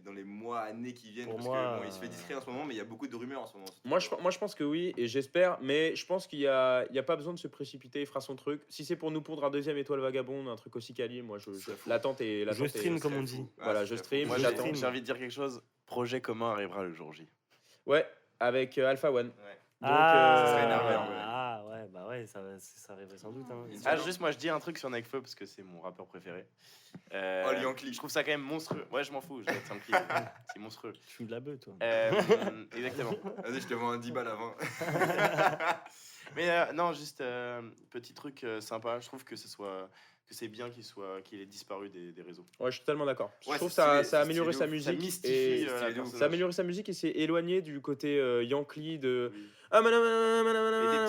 dans les mois, années qui viennent? Pour Parce moi, que bon, il se fait discret en ce moment, mais il y a beaucoup de rumeurs en ce moment. Moi je pense que oui, et j'espère, mais je pense qu'il y a pas besoin de se précipiter, il fera son truc. Si c'est pour nous pondre un deuxième Étoile Vagabonde, un truc aussi quali, moi C'est fou. l'attente est. Je stream, comme on dit. Voilà, je stream, Moi, j'attends. j'ai envie de dire quelque chose. Projet commun arrivera le jour J. Ouais, avec Alpha One. Donc, ça serait énervé, en vrai. Ah, ouais, bah ouais, ça arriverait sans doute. Hein. Ah, juste, moi, je dis un truc sur Nekfeu parce que c'est mon rappeur préféré. Oh, le Yankee. Je trouve ça quand même monstrueux. Ouais, je m'en fous, je vais être Yankee. C'est monstrueux. Tu fumes de la bœuf, toi. Exactement. Vas-y, je te vends un 10 balles avant. Mais non, juste petit truc sympa. Je trouve que c'est bien qu'il ait disparu des réseaux. Ouais, je suis totalement d'accord. Je Ouais, trouve que c'est stylé, ça a c'est amélioré stylé sa de ouf. Ça musique. mystifie Et stylé la de ouf. personnage. ça a amélioré sa musique et s'est éloigné du côté Yankee de. Oui. Ah, Et des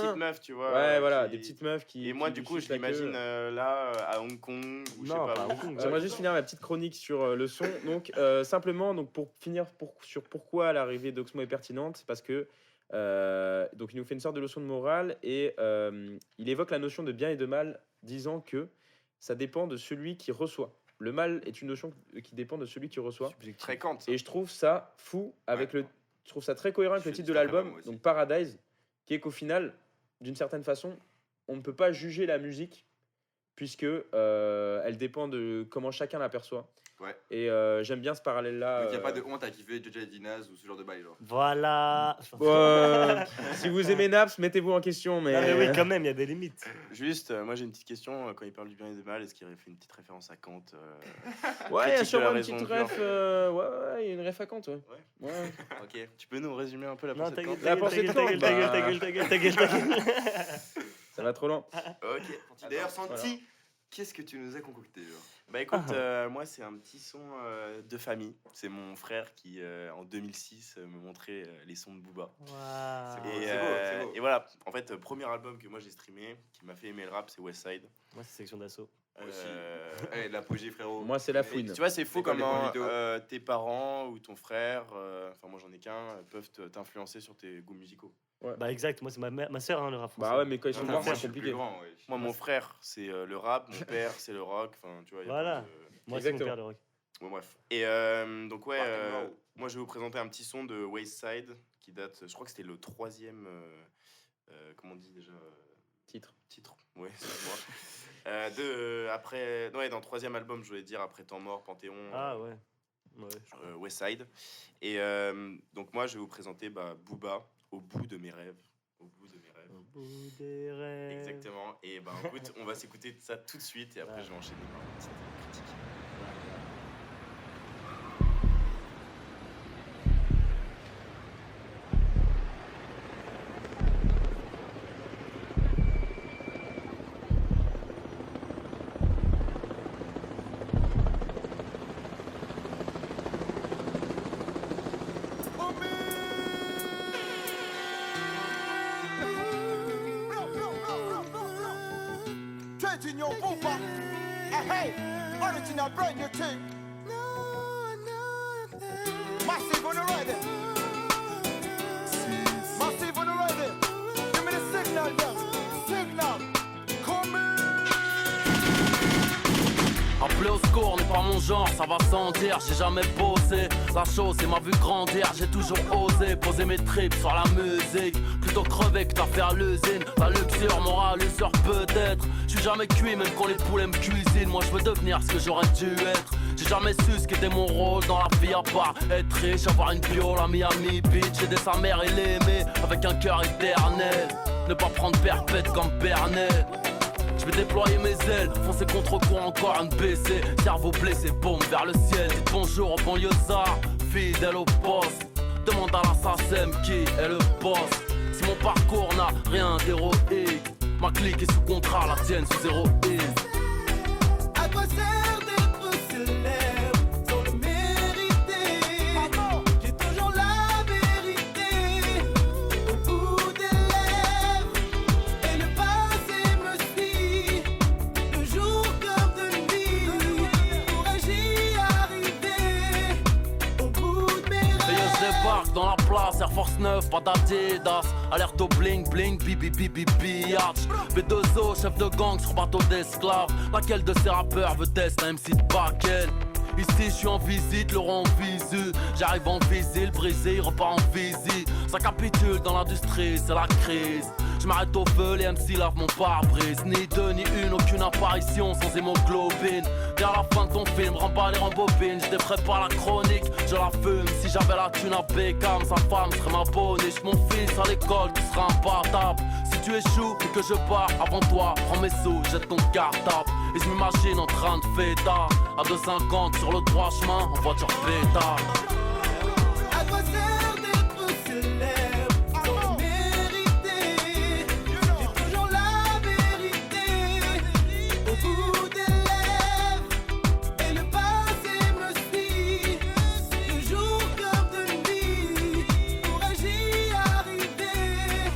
petites meufs, tu vois. Ouais, voilà, qui- des petites meufs qui. Et moi, qui du lui coup, je sucent la queue. l'imagine là, à Hong Kong, ou je sais Non, pas pas à où. Hong Kong. J'aimerais juste finir ma petite chronique sur le son. Donc, simplement, donc pour finir sur pourquoi l'arrivée d'Oxmo est pertinente, c'est parce que donc il nous fait une sorte de leçon de morale et il évoque la notion de bien et de mal, disant que ça dépend de celui qui reçoit. Le mal est une notion qui dépend de celui qui reçoit. Subjectif. Fréquente. Et je trouve ça fou avec Ouais. je trouve ça très cohérent avec Je le suis titre de d'accord avec l'album, moi aussi. donc Paradise, qui est qu'au final, d'une certaine façon, on ne peut pas juger la musique puisque elle dépend de comment chacun l'aperçoit. Ouais. Et j'aime bien ce parallèle-là. Donc il n'y a pas de honte à kiffer Jaja et Dinaz ou ce genre de bail, genre. Voilà. Si vous aimez Naps, mettez-vous en question, mais. Non, mais oui, quand même, il y a des limites. Juste, moi j'ai une petite question. Quand il parle du bien et du mal, est-ce qu'il aurait fait une petite référence à Kant Ouais, il y a critique de sûrement la une raison petite dure. ref. Ouais, il y a une ref à Kant, ouais. Ouais. Ouais. Ok. Tu peux nous résumer un peu la Non, pensée ta de gueule, Kant La ta pensée gueule, de ta gueule, Kant, ta gueule, bah. ta gueule, ta gueule, ta gueule, ta gueule. Ça va trop loin. Ok. D'ailleurs, Santi, qu'est-ce que tu nous as concocté, genre? Bah écoute, moi c'est un petit son de famille. C'est mon frère qui en 2006 me montrait les sons de Booba. Waouh. beau, Et, c'est beau. et voilà, en fait, premier album que moi j'ai streamé, qui m'a fait aimer le rap, c'est Westside. Moi, c'est section d'assaut. L'apogée, frérot. Moi, c'est la Et fouine. tu vois, c'est fou C'est quoi les comment points tes parents ou ton frère, enfin moi j'en ai qu'un, peuvent t'influencer sur tes goûts musicaux. Bah exact, moi c'est ma soeur, hein, le rap français. Bah ouais, mais quand ils sont Moi, morts, je c'est suis le compliqué. plus grand, ouais. Moi, mon frère, c'est le rap, mon père, c'est le rock, enfin tu vois. y a Voilà. pas de- Moi c'est mon Exactement. père, le rock. Bon, bref. Et donc, ouais, Rock and roll. moi je vais vous présenter un petit son de Wayside qui date, je crois que c'était le troisième, comment on dit déjà Titre. titre, ouais, excuse-moi. Dans le troisième album, je voulais dire, après Temps Mort, Panthéon, Ah ouais. Ouais. Westside. Et donc moi, je vais vous présenter Booba, Au bout de mes rêves. Au bout de mes rêves. Au bout des rêves. Exactement. Et écoute, on va s'écouter ça tout de suite et après Ouais. je vais enchaîner par une petite critique. Trading your booba. Hey, original brand new thing. Massive on the ride. Massive on the ride. Give me the signal there. Signal. Come in. Appeler au secours n'est pas mon genre, ça va sans dire, j'ai jamais bossé. La chose c'est ma vue grandir, j'ai toujours osé poser mes tripes sur la musique. Plutôt crever que t'affaire à l'usine. La luxure, moral, usure peut-être. J'suis jamais cuit même quand les poulets me cuisinent. Moi je veux devenir ce que j'aurais dû être. J'ai jamais su ce qu'était mon rôle dans la vie à part être riche, avoir une piole à Miami Beach, aider sa mère et l'aimer avec un cœur éternel. Ne pas prendre perpète comme Bernel. Je vais déployer mes ailes, foncer contre quoi encore un BC. Cerveau blessé, bombe vers le ciel. Dites bonjour au banlieusard, fidèle au poste. Demande à l'assassin qui est le boss. Si mon parcours n'a rien d'héroïque, ma clique est sous contrat, la tienne sous héroïne. À quoi sert d'être célèbre sans le mériter? J'ai toujours la vérité au bout des lèvres. Et le passé me suit de jour comme de nuit. Pourrais-je y arriver au bout de mes Et yo, je rêves? débarque dans la place, Air Force 9, pas d'Adidas. Alerte au bling bling, bibi bibi biatch. B2O, chef de gang sur bateau d'esclaves. Laquelle de ces rappeurs veut tester un MC de back-end? Ici je suis en visite, le rond visu. J'arrive en visile, brisé, il repart en visite. Ça capitule dans l'industrie, c'est la crise. Je m'arrête au feu, les MC lavent mon pare-brise. Ni deux, ni une, aucune apparition sans hémoglobine. Vers la fin de ton film, remballe et rembobine. Je défrais pas la chronique, je la fume. Si j'avais la thune à Beckham, sa femme serait ma boniche. Mon fils à l'école, tu seras imbattable. Si tu échoues et que je pars avant toi, prends mes sous, jette ton cartable. Et je m'imagine en train de fêter à 2,50 sur le droit chemin, en voiture pétard. À quoi sert d'être célèbre sans le mériter? J'ai toujours la vérité au bout des lèvres. Et le passé me suit de jour comme de nuit. Pourrais-je y arriver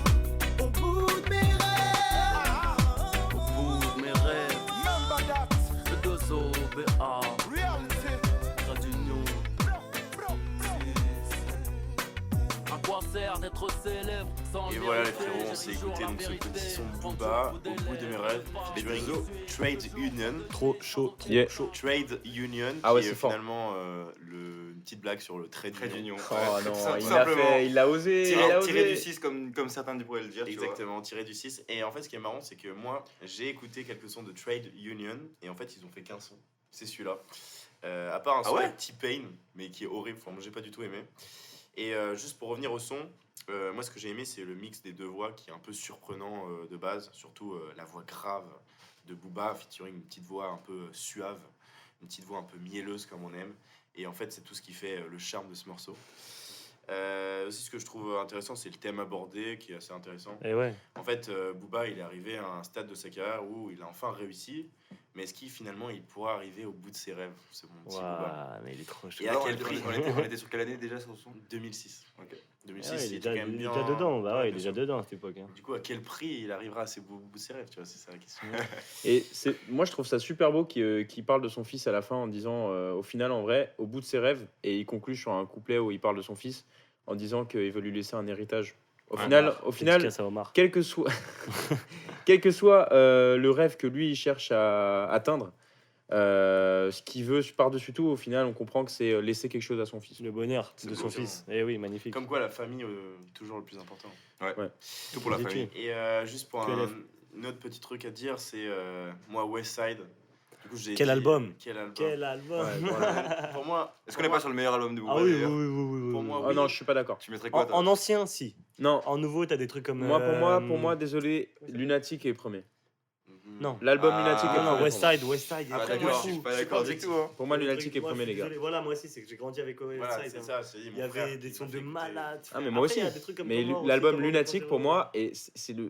au bout de mes rêves? Au bout de mes rêves, Remember that le 2OBA, reality. trait d'union. À quoi sert d'être célèbre sans Et le voilà les mériter? frérots, on J'ai s'est toujours écouté la donc ce vérité. petit son Quand Booba, au Au bout de mes rêves, featuring Trade Union. Trop chaud, trop Yeah. chaud. Trade Union, Ah ouais, qui est c'est fort. finalement une petite blague sur le trade Trade union. Union. Oh Ouais, non, tout il l'a simplement. fait, il l'a osé. il a Tiré osé. du 6 comme certains pourraient le dire. tu vois. Exactement, tiré du 6. Et en fait, ce qui est marrant, c'est que moi, j'ai écouté quelques sons de Trade Union, et en fait, ils ont fait qu'un son. C'est celui-là. À part un son ouais avec T-Pain, mais qui est horrible, enfin, moi, j'ai pas du tout aimé. Et juste pour revenir au son, moi, ce que j'ai aimé, c'est le mix des deux voix qui est un peu surprenant de base, surtout la voix grave de Booba, featuring une petite voix un peu suave, une petite voix un peu mielleuse comme on aime. Et en fait, c'est tout ce qui fait le charme de ce morceau. Aussi, ce que je trouve intéressant, c'est le thème abordé qui est assez intéressant. Et ouais. En fait, Booba, il est arrivé à un stade de sa carrière où il a enfin réussi, mais est-ce qu'il finalement il pourra arriver au bout de ses rêves, ce mon petit Booba? Ouah, mais il est trop chaud. Et à Alors, quel prix? on était sur quelle année déjà sur le son 2006. Ok. 2006, Ah ouais, il était quand même il est bien. déjà dedans, bah ouais, il est bien déjà sûr. dedans à cette époque. Hein. Du coup, à quel prix il arrivera à au bout de ses rêves, tu vois, c'est ça la question. Et moi, je trouve ça super beau qu'il parle de son fils à la fin en disant, au final, en vrai, au bout de ses rêves, et il conclut sur un couplet où il parle de son fils en disant qu'il veut lui laisser un héritage. Au final, Dédicace à Omar. quel que soit, quel que soit le rêve que lui il cherche à atteindre, ce qu'il veut par-dessus tout, au final, on comprend que c'est laisser quelque chose à son fils. Le bonheur C'est de beau, son ça. fils. Eh oui, magnifique. Comme quoi, la famille, toujours le plus important. Tout pour la J'ai famille. tué. Et juste pour Que un autre petit truc à dire, c'est moi, Westside. Du coup, j'ai Quel dit, album. Quel album. Quel album. Ouais, voilà. Pour moi, Est-ce qu'on n'est pas sur le meilleur album de Booba Ah oui, oui, d'ailleurs oui, oui, oui. Pour oui. moi, Oh oui. non, je suis pas d'accord. Tu mettrais quoi toi En ancien, si. Non, En nouveau, t'as des trucs comme. pour moi, désolé, Lunatic est premier. Non. L'album Ah, Lunatic est Non, non, premier. Westside, il est Ah, très d'accord, fou. je suis pas d'accord du tout. Hein. Pour moi, Lunatic est Moi, premier, je suis les gars. désolé. Voilà, moi aussi, c'est que j'ai grandi avec Westside. Voilà, c'est hein. ça. C'est Il y avait des sons de malades. Ah, mais frère. moi Après, aussi. il y a des trucs comme Mais Comment aussi, l'album Comment Lunatic, pour 2.0. moi,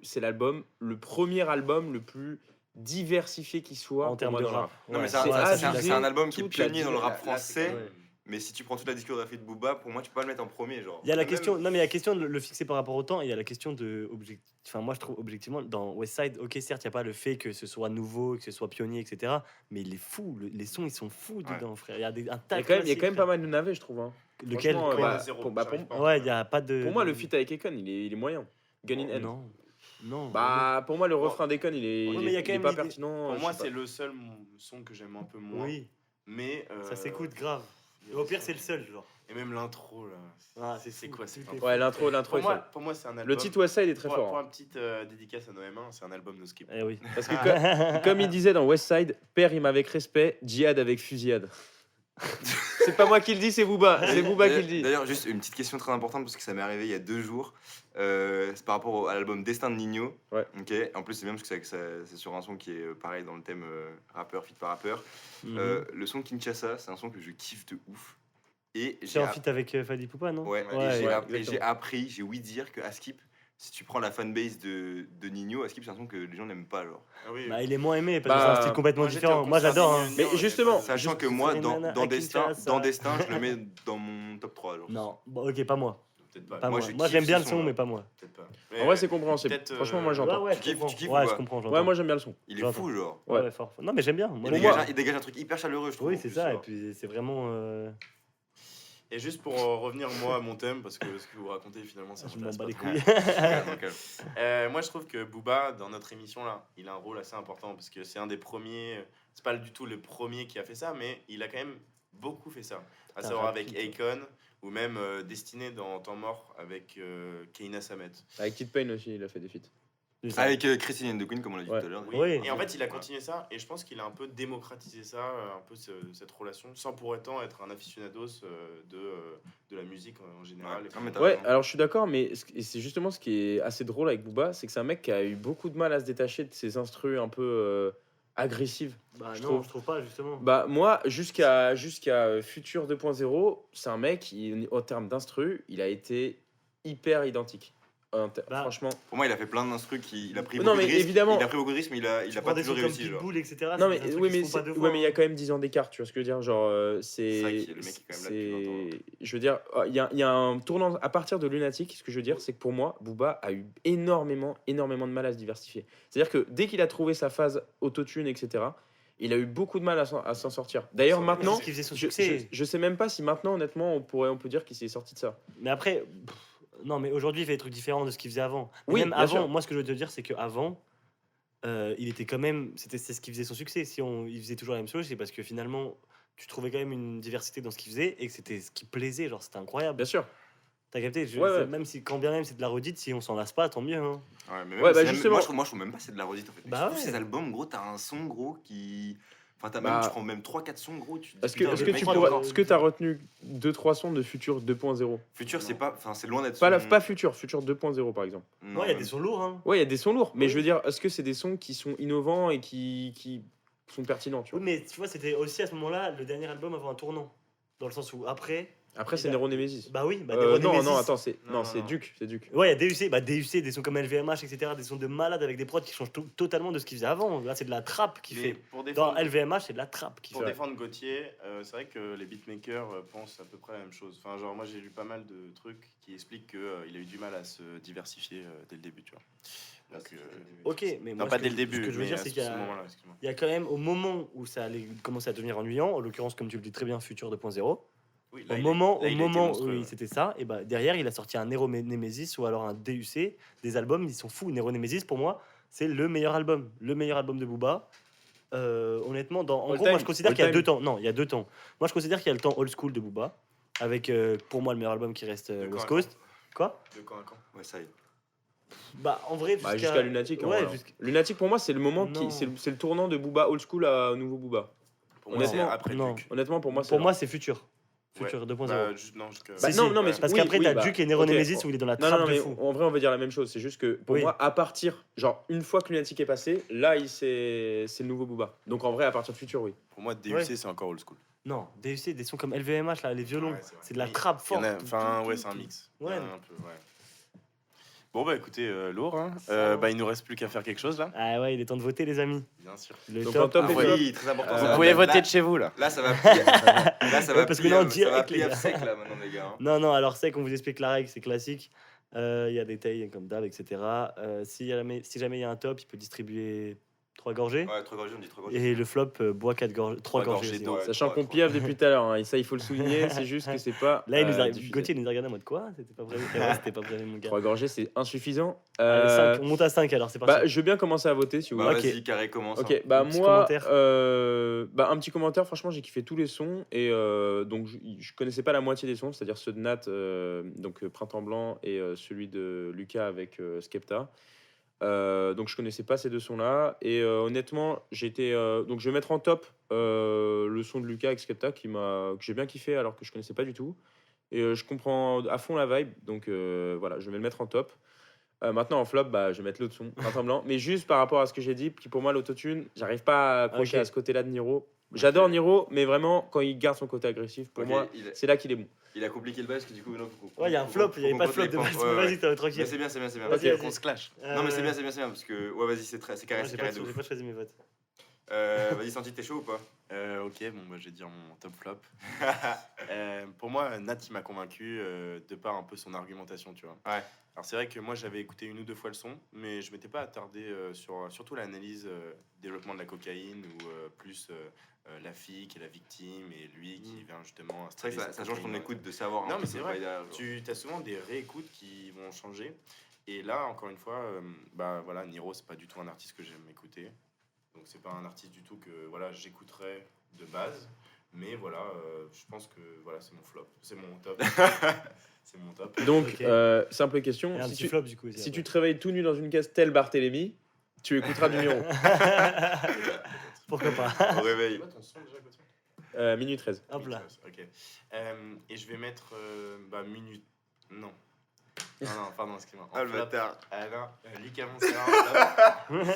c'est l'album, le premier album le plus diversifié qui soit En pour termes moi de dans le rap. Non, mais Ouais, c'est un, c'est ça, c'est un- abusé, c'est un album qui est toute la pionnier dans le rap là, français. c'est- Ouais. Mais si tu prends toute la discographie de Booba, pour moi, tu peux pas le mettre en premier. Genre. Il y a la Même- question, non mais il y a la question de le fixer par rapport au temps et il y a la question de enfin moi je trouve objectivement dans Westside, ok certes il y a pas le fait que ce soit nouveau, que ce soit pionnier etc. Mais il est fou, les sons ils sont fous Ouais. dedans frère. Il y a un Il y tas a de quand même, classiques, pas mal de navets, je trouve. Hein. frère. Lequel Franchement, quoi ouais, il y a pas de. pour moi, le feat avec Akon, il est moyen. Gun in Hand. Non, non. Bah, pour moi, le refrain d'Akon, il est, Ouais, mais il y a il quand est même pas l'idée- pertinent. Pour je moi, sais c'est pas. le seul son que j'aime un peu moins. Oui, Mais ça s'écoute grave. Et au pire c'est le seul genre. Et même l'intro là. Ah, c'est fou, quoi cette tout est intro Ouais, l'intro Pour est moi, folle. pour moi, c'est un album. Le titre Westside est très pour, fort. Pour hein. une petite dédicace à Noël, c'est un album no skip. Eh oui. Parce que comme il disait dans Westside, père il avec respect, djihad avec fusillade. C'est pas moi qui le dis, c'est Booba. C'est Booba qui le dit. D'ailleurs, juste une petite question très importante parce que ça m'est arrivé il y a 2 jours. C'est par rapport à l'album Destin de Nino. Ouais. Ok. En plus, c'est bien parce que c'est sur un son qui est pareil dans le thème rappeur, feat par rappeur. Mhm. Le son Kinshasa, c'est un son que je kiffe de ouf. Et C'est en feat avec Fadi Poupa non? Ouais, Ouais, et exactement. j'ai appris, j'ai ouï dire que Askip, si tu prends la fanbase de Nino, Askip c'est un son que les gens n'aiment pas. Genre. Ah oui. Bah, il est moins aimé parce que Bah, c'est un style complètement moi, j'étais différent. en Moi concert j'adore. de Hein. Nino, Mais et justement, Sachant que juste moi, c'est dans, Nana dans, à Destin, Kinshasa. dans Destin, je le mets dans mon top 3. Genre. Non, bon, ok, pas moi. Peut-être pas. Pas Moi, moi. je Moi kiffe j'aime bien ce le son, son-là. mais pas moi. Peut-être pas. En vrai, c'est compréhensible. peut-être, Franchement, moi j'entends. Ouais, Tu kiffes, je tu kiffes comprends. Ouais, ou je pas comprends, j'entends. Ouais, moi j'aime bien le son. Il est J'entends. fou, genre. Ouais, fort. Non, mais j'aime bien. Moi, Il j'aime bien. dégage, il dégage un truc hyper chaleureux, je trouve. Oui, en c'est plus, ça. Et genre. puis c'est vraiment. Et juste pour revenir moi à mon thème, parce que ce que vous racontez finalement, ça Je m'en m'intéresse bats pas les trop. couilles. Calme, calme. Moi, je trouve que Booba, dans notre émission là, il a un rôle assez important parce que c'est un des premiers. C'est pas du tout le premier qui a fait ça, mais il a quand même beaucoup fait ça. À T'as savoir rapide, avec Akon ou même Destiné dans Temps mort avec Keina Samet. Avec Kid Pain aussi, il a fait des feats. Avec Christine and the Queen, comme on l'a dit Ouais. tout à l'heure. Oui. Oui. Et en fait, il a continué ça et je pense qu'il a un peu démocratisé ça, un peu cette relation, sans pour autant être un aficionados de la musique en général. Ouais. Non, mais t'as Ouais, raison. alors je suis d'accord, mais et c'est justement ce qui est assez drôle avec Booba, c'est que c'est un mec qui a eu beaucoup de mal à se détacher de ses instrus un peu agressives. Bah Je non, trouve. je trouve pas, justement. Bah moi, jusqu'à Future 2.0, c'est un mec, en termes d'instru, il a été hyper identique. Bah, Franchement. Pour moi, il a fait plein d'instrus, il a pris Non, beaucoup mais de risques. évidemment. Il a pris beaucoup de risques, mais il a Tu pas prends des toujours trucs comme réussi. Genre. Pitbull, etc. Non c'est mais des trucs oui qui mais se font pas deux ouais, fois, mais il y a hein. quand même 10 ans d'écart, tu vois ce que je veux dire, genre C'est vrai qu'il y a le mec qui est quand même là depuis 20 ans, je veux dire il y a un tournant à partir de Lunatic. Ce que je veux dire, c'est que pour moi Booba a eu énormément de mal à se diversifier. C'est-à-dire que dès qu'il a trouvé sa phase autotune, etc., il a eu beaucoup de mal à s'en sortir. D'ailleurs C'est maintenant, C'est ce qui faisait son succès. je sais même pas si maintenant honnêtement on peut dire qu'il s'est sorti de ça. Mais après, non, mais aujourd'hui, il fait des trucs différents de ce qu'il faisait avant. Mais Oui, même bien avant, sûr. moi, ce que je veux te dire, c'est qu'avant, il était quand même. C'est ce qui faisait son succès. Si il faisait toujours la même chose, c'est parce que finalement, tu trouvais quand même une diversité dans ce qu'il faisait et que c'était ce qui plaisait. Genre, c'était incroyable. Bien sûr. T'as capté? Ouais. Même si, quand bien même c'est de la redite, si on s'en lasse pas, tant mieux. Hein. Ouais, mais Ouais, bah, c'est même- justement. moi, je trouve même pas que c'est de la redite en fait. Bah Surtout ouais. ces albums, gros, t'as un son, gros, qui. Enfin, Bah, tu prends même 3-4 sons, gros. Tu te dis, Est-ce que, putain, est-ce le que mec, tu il est pourrais, encore- est-ce que t'as retenu 2-3 sons de Future 2.0? Futur, c'est pas. Enfin, c'est loin d'être. Pas Future 2.0 par exemple. Non, il y a des sons lourds. Hein. Ouais, il y a des sons lourds, mais Oui. je veux dire, est-ce que c'est des sons qui sont innovants et qui sont pertinents, tu Oui, vois? mais tu vois, c'était aussi à ce moment-là le dernier album avant un tournant. Dans le sens où après, Après, c'est bah, Nero Nemesis. Bah oui, Nero Non, Nemesis. non, attends, c'est Non, non. Duke. C'est Duke. Ouais, il y a DUC, DUC, des sons comme LVMH, etc. Des sons de malade avec des prods qui changent totalement de ce qu'ils faisaient avant. Là, c'est de la trappe qui Mais fait. pour Dans défendre, LVMH, c'est de la trappe qui pour fait. défendre Gauthier, c'est vrai que les beatmakers pensent à peu près la même chose. Enfin, genre, moi j'ai lu pas mal de trucs qui expliquent qu'il a eu du mal à se diversifier dès le début, tu vois. Donc, Ok, mais non, moi, pas ce dès que- le début, Ce que je veux mais dire, à c'est ce qu'il y a. moment-là, excuse-moi. Il y a quand même, au moment où ça allait commencer à devenir ennuyant, en l'occurrence, comme tu le dis très bien, Future 2.0, Oui, au là, moment il a été où monstrueux, ouais. c'était ça, et derrière, il a sorti un Nero Nemesis ou alors un DUC, des albums, ils sont fous. Nero Nemesis, pour moi, c'est le meilleur album de Booba. Honnêtement, en All gros, moi, time, je considère all qu'il y a time. 2 temps. Non, il y a 2 temps. Moi, je considère qu'il y a le temps old school de Booba, avec, pour moi, le meilleur album qui reste De quand West à Coast. Quoi De quand à quand? Ouais, ça y est. En vrai, Jusqu'à Lunatic. Ouais, Lunatic, pour moi, c'est le moment Non. c'est le tournant de Booba old school à nouveau Booba. Pour moi, c'est Honnêtement, après non. Duke. Honnêtement, pour moi, c'est pour là. moi, c'est Future. Ouais. Future 2.0. Non, jusqu'à. Si, non, si, non, mais parce oui, qu'après, oui, t'as bah, Duke et Nero ok. Nemesis où il est dans la Non, trappe non, de mais fou. en vrai, on va dire la même chose. C'est juste que pour Oui. moi, à partir, genre, une fois que Lunatic est passé, là, c'est le nouveau Booba. Donc en vrai, à partir de Future, oui. Pour moi, DUC, Ouais. c'est encore old school. Non, DUC, des sons comme LVMH, là, les violons, Ouais, c'est vrai. c'est de la Oui, trappe Il y en forte. a- Enfin, ouais, c'est un mix. Il y en a Ouais. un peu, ouais. Bon, bah écoutez, lourd. Hein. Ça va. Il nous reste plus qu'à faire quelque chose là. Ah ouais, il est temps de voter, les amis. Bien sûr. Le Donc, top. en top Ah et ouais. flop. Oui, très important. Vous ça. pouvez Là- voter là- de chez vous là. Là, ça va plier. Là, ça va Ouais, parce que plier, là, en ça va direct, plier les à gars. sec là maintenant, les gars. Hein. Non, alors sec, on vous explique la règle, c'est classique. Il y a des tailles comme d'hab, etc. Si jamais il y a un top, il peut distribuer 3 gorgées. Ouais, 3 gorgées, on dit 3 gorgées. Et le flop boit 3 Trois gorgées. gorgées aussi. d'eau. Ouais, Sachant trois, qu'on trois. piave depuis tout à l'heure, hein, et ça, il faut le souligner, c'est juste que c'est pas. Là, diffusé. Gauthier nous a regardé en mode quoi? C'était pas prévu. Ouais, c'était pas prévu, mon gars. 3 gorgées, c'est insuffisant. Allez, 5, on monte à 5 alors, c'est parti. Bah, je veux bien commencer à voter si vous Bah, voulez. Ok. vas-y, carré, commence. Ok, hein. bah Un petit moi, commentaire. un petit commentaire. Franchement, j'ai kiffé tous les sons et donc je connaissais pas la moitié des sons, c'est-à-dire ceux de Nat, donc Printemps Blanc et celui de Lucas avec Skepta. Donc je connaissais pas ces deux sons-là et honnêtement, donc je vais mettre en top le son de Lucas avec Skepta que j'ai bien kiffé alors que je connaissais pas du tout et je comprends à fond la vibe, donc voilà, je vais le mettre en top. Maintenant en flop, je vais mettre l'autre son, Printemps Blanc, mais juste par rapport à ce que j'ai dit, qui pour moi l'autotune, j'arrive pas à accrocher Ok. à ce côté-là de Niro. J'adore Niro, mais vraiment quand il garde son côté agressif, pour Ok, moi, il- c'est là qu'il est bon. Il a compliqué le bail parce que du coup, non, Ouais, il y a un flop, il y avait pas de flop de base. Ouais, Vas-y, t'as Mais tranquille. c'est bien, c'est bien, c'est bien. Vas-y, vas-y. On se clash. Non, mais c'est bien, c'est bien, c'est bien parce que. Ouais, vas-y, c'est carré, Moi, c'est carré de j'ai ouf. pas choisi mes votes. Vas-y, Santi, t'es chaud ou pas? Ok, bon, bah, je vais dire mon top flop. Pour moi, Nat, il m'a convaincu de par un peu son argumentation, tu vois. Ouais. Alors, c'est vrai que moi, j'avais écouté une ou deux fois le son, mais je m'étais pas attardé sur surtout l'analyse développement de la cocaïne ou plus la fille qui est la victime et lui qui vient justement C'est vrai que ça change ton écoute de savoir. Non, un mais peu c'est le vrai. bail derrière, genre. Tu as souvent des réécoutes qui vont changer. Et là, encore une fois, voilà, Niro, c'est pas du tout un artiste que j'aime écouter. Donc, c'est pas un artiste du tout que voilà, j'écouterais de base. Mais voilà, je pense que voilà, c'est mon flop. C'est mon top. C'est mon top. Donc Ok. simple question, Et un si petit tu, flop du coup. aussi, si après. tu te réveilles tout nu dans une caisse tel Barthélemy, tu écouteras du Niro. Pourquoi pas? Au réveil. C'est quoi ton son déjà, Gauthier Minute 13. Hop là. Ok. Et je vais mettre minute. Non. Non, pardon, excuse-moi. En Ah, le flop, bâtard. Lucas Montserrat, en flop.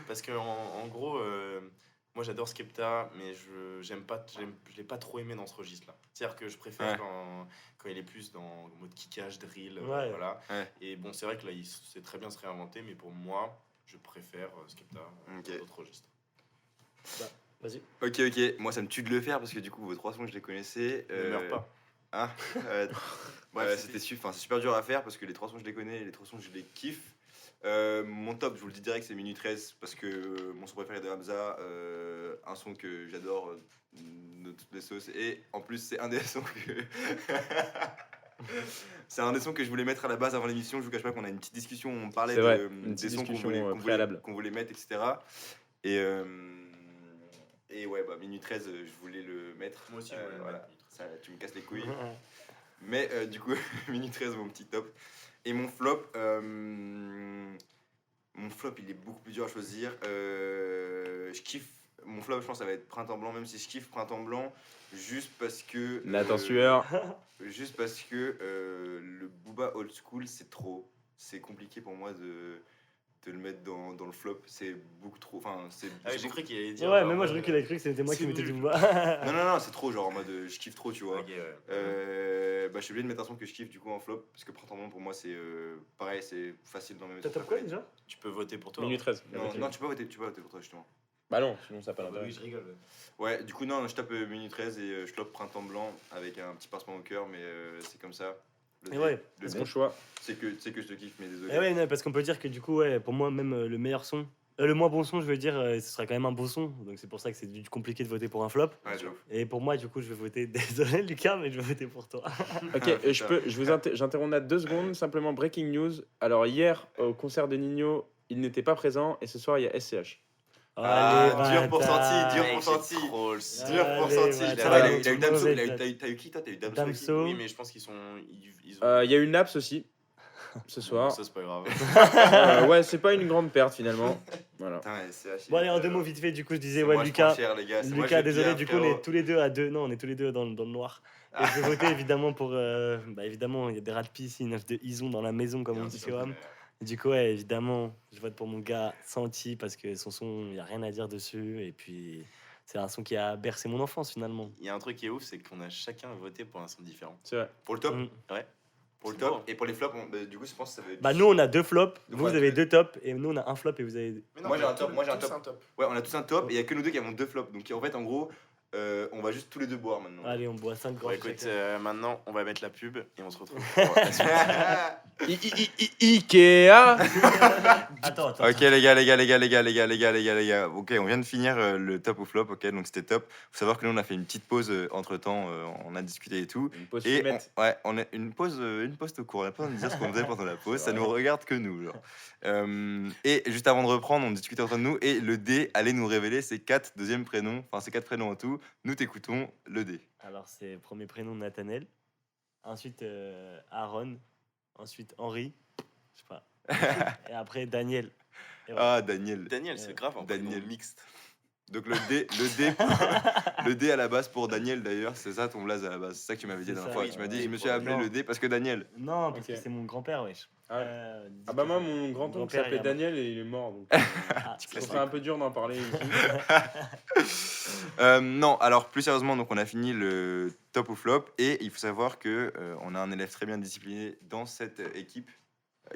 Parce que en gros, moi j'adore Skepta, mais je l'ai pas trop aimé dans ce registre-là. C'est-à-dire que je préfère Ouais. quand il est plus dans le mode kickage, drill, Ouais. voilà. Ouais. Et bon, c'est vrai que là, il sait très bien se réinventer, mais pour moi, je préfère Skepta Ok. dans d'autres registres. Vas-y. Ok, moi ça me tue de le faire parce que du coup, vos 3 sons, je les connaissais. Ne meurs pas. Hein Bref, c'est super dur à faire parce que les 3 sons je les connais et les 3 sons je les kiffe. Mon top, je vous le dis direct, c'est Minute 13 parce que mon son préféré de Hamza, un son que j'adore de toutes les sauces et en plus c'est un des sons que c'est un des sons que je voulais mettre à la base avant l'émission. Je vous cache pas qu'on a une petite discussion, on parlait C'est vrai, de, une des petite sons qu'on discussion, voulait, préalable. qu'on voulait mettre, etc. Et ouais, Minute 13, je voulais le mettre. Moi aussi, je voulais le voilà. mettre, Minute 13. Ça, tu me casses les couilles. Mais du coup, Minute 13, mon petit top. Et mon flop, il est beaucoup plus dur à choisir. Je kiffe. Mon flop, je pense, ça va être Printemps Blanc, même si je kiffe Printemps Blanc, juste parce que. Nathan Sueur. Juste parce que le Booba Old School, c'est trop. C'est compliqué pour moi de le mettre dans le flop. C'est beaucoup trop. Enfin, c'est. Ah, j'ai cru qu'il allait dire. Ouais, mais moi je qu'il a cru que c'était moi qui c'est mettais du nul. bois. Non, c'est trop, genre en mode je kiffe trop, tu vois. Ok, ouais. Bah, je suis obligé de mettre un son que je kiffe du coup en flop. Parce que Printemps Blanc pour moi, c'est pareil, c'est facile dans mes T'as top quoi déjà? Tu peux voter pour toi. Minute 13. Non, tu peux voter pour toi justement. Bah non, sinon ça n'a pas d'intérêt. Oui, je rigole. Ouais, du coup, non, je tape Minute 13 et je clope Printemps Blanc avec un petit pincement au cœur, mais c'est comme ça. Et ouais. le C'est dé, mon choix. c'est que je te kiffe, mais désolé. Eh ouais, non, parce qu'on peut dire que du coup, ouais, pour moi, même le meilleur son, le moins bon son, je veux dire, ce sera quand même un bon son. Donc c'est pour ça que c'est compliqué de voter pour un flop. Ouais, de ouf. Et pour moi, du coup, je vais voter. Désolé, Lucas, mais je vais voter pour toi. Ok, et j'interromps là 2 secondes. Simplement, breaking news. Alors, hier, au concert de Nino, il n'était pas présent. Et ce soir, il y a SCH. Dur pour bâtard. senti, dur Mec, pour c'est senti. trop le Dur Allez, pour senti. bâtard. Il a eu Damso, Mauvais t'as eu qui toi? T'as eu Damso? Damso. Oui, mais je pense qu'ils sont. Ils ont. Il y a eu Naps aussi, ce soir. Ça, c'est pas grave. Ouais, c'est pas une grande perte finalement. Voilà. Putain, SCH, Bon, allez, en 2 mots vite fait, du coup, je disais, ouais, moi, je Lucas. prends cher, les gars. C'est moi, je Lucas, vais désolé, bien, du coup, on frérot. est tous les deux à 2. Non, on est tous les deux dans le noir. Et je vais voter évidemment pour. Bah, évidemment, il y a des rats de piscine de Ison dans la maison, comme on dit sur Homme. Du coup, ouais, évidemment, je vote pour mon gars Santi parce que son son, il n'y a rien à dire dessus. Et puis, c'est un son qui a bercé mon enfance finalement. Il y a un truc qui est ouf, c'est qu'on a chacun voté pour un son différent. C'est vrai. Pour le top Mm. Ouais. Pour le C'est beau. top. Et pour les flops, du coup, je pense que ça va être. Bah, nous, on a 2 flops. Vous, Ouais, vous avez tu- 2 tops. Et nous, on a un flop et vous avez. Mais non, Moi, j'ai mais un top, tous- moi, j'ai un tous top. Ouais, on a tous un top et il y a que nous deux qui avons 2 flops. Donc en fait, en gros, on va juste tous les deux boire maintenant. Allez, on boit 5 Bon, grands. écoute, maintenant, on va mettre la pub et on se retrouve. Ikea. Attends. Ok les gars. Ok, on vient de finir le top ou flop. Ok, donc c'était top. Faut savoir que nous on a fait une petite pause entre temps. On a discuté et tout. Une pause Et fumette. on a une pause tout court. On n'a pas besoin de dire ce qu'on faisait pendant la pause. Ça nous regarde que nous. Genre. Et juste avant de reprendre, on discutait entre nous et le dé allait nous révéler ses 4 deuxièmes prénoms. Enfin, ses 4 prénoms en tout. Nous t'écoutons le dé. Alors, c'est premier prénom Nathanaël. Ensuite, Aaron. Ensuite, Henri. Je sais pas. Et après, Daniel. Et voilà. Ah, Daniel. Daniel, c'est grave. En Daniel. Daniel mixte. Donc le dé à la base pour Daniel d'ailleurs, c'est ça ton blaze à la base. C'est ça que tu m'avais dit la C'est dernière ça, fois. oui. Tu m'as dit, Ouais, je me suis pour- appelé non. le dé parce que Daniel. Non, parce Ok. que c'est mon grand-père, wesh. Ah ouais. Dis Ah bah que- moi, mon grand-oncle grand-père, s'appelait il a- Daniel et il est mort. Donc, Ah, ça serait un peu dur d'en parler ici. Non, alors plus sérieusement, donc on a fini le top ou flop et il faut savoir que on a un élève très bien discipliné dans cette équipe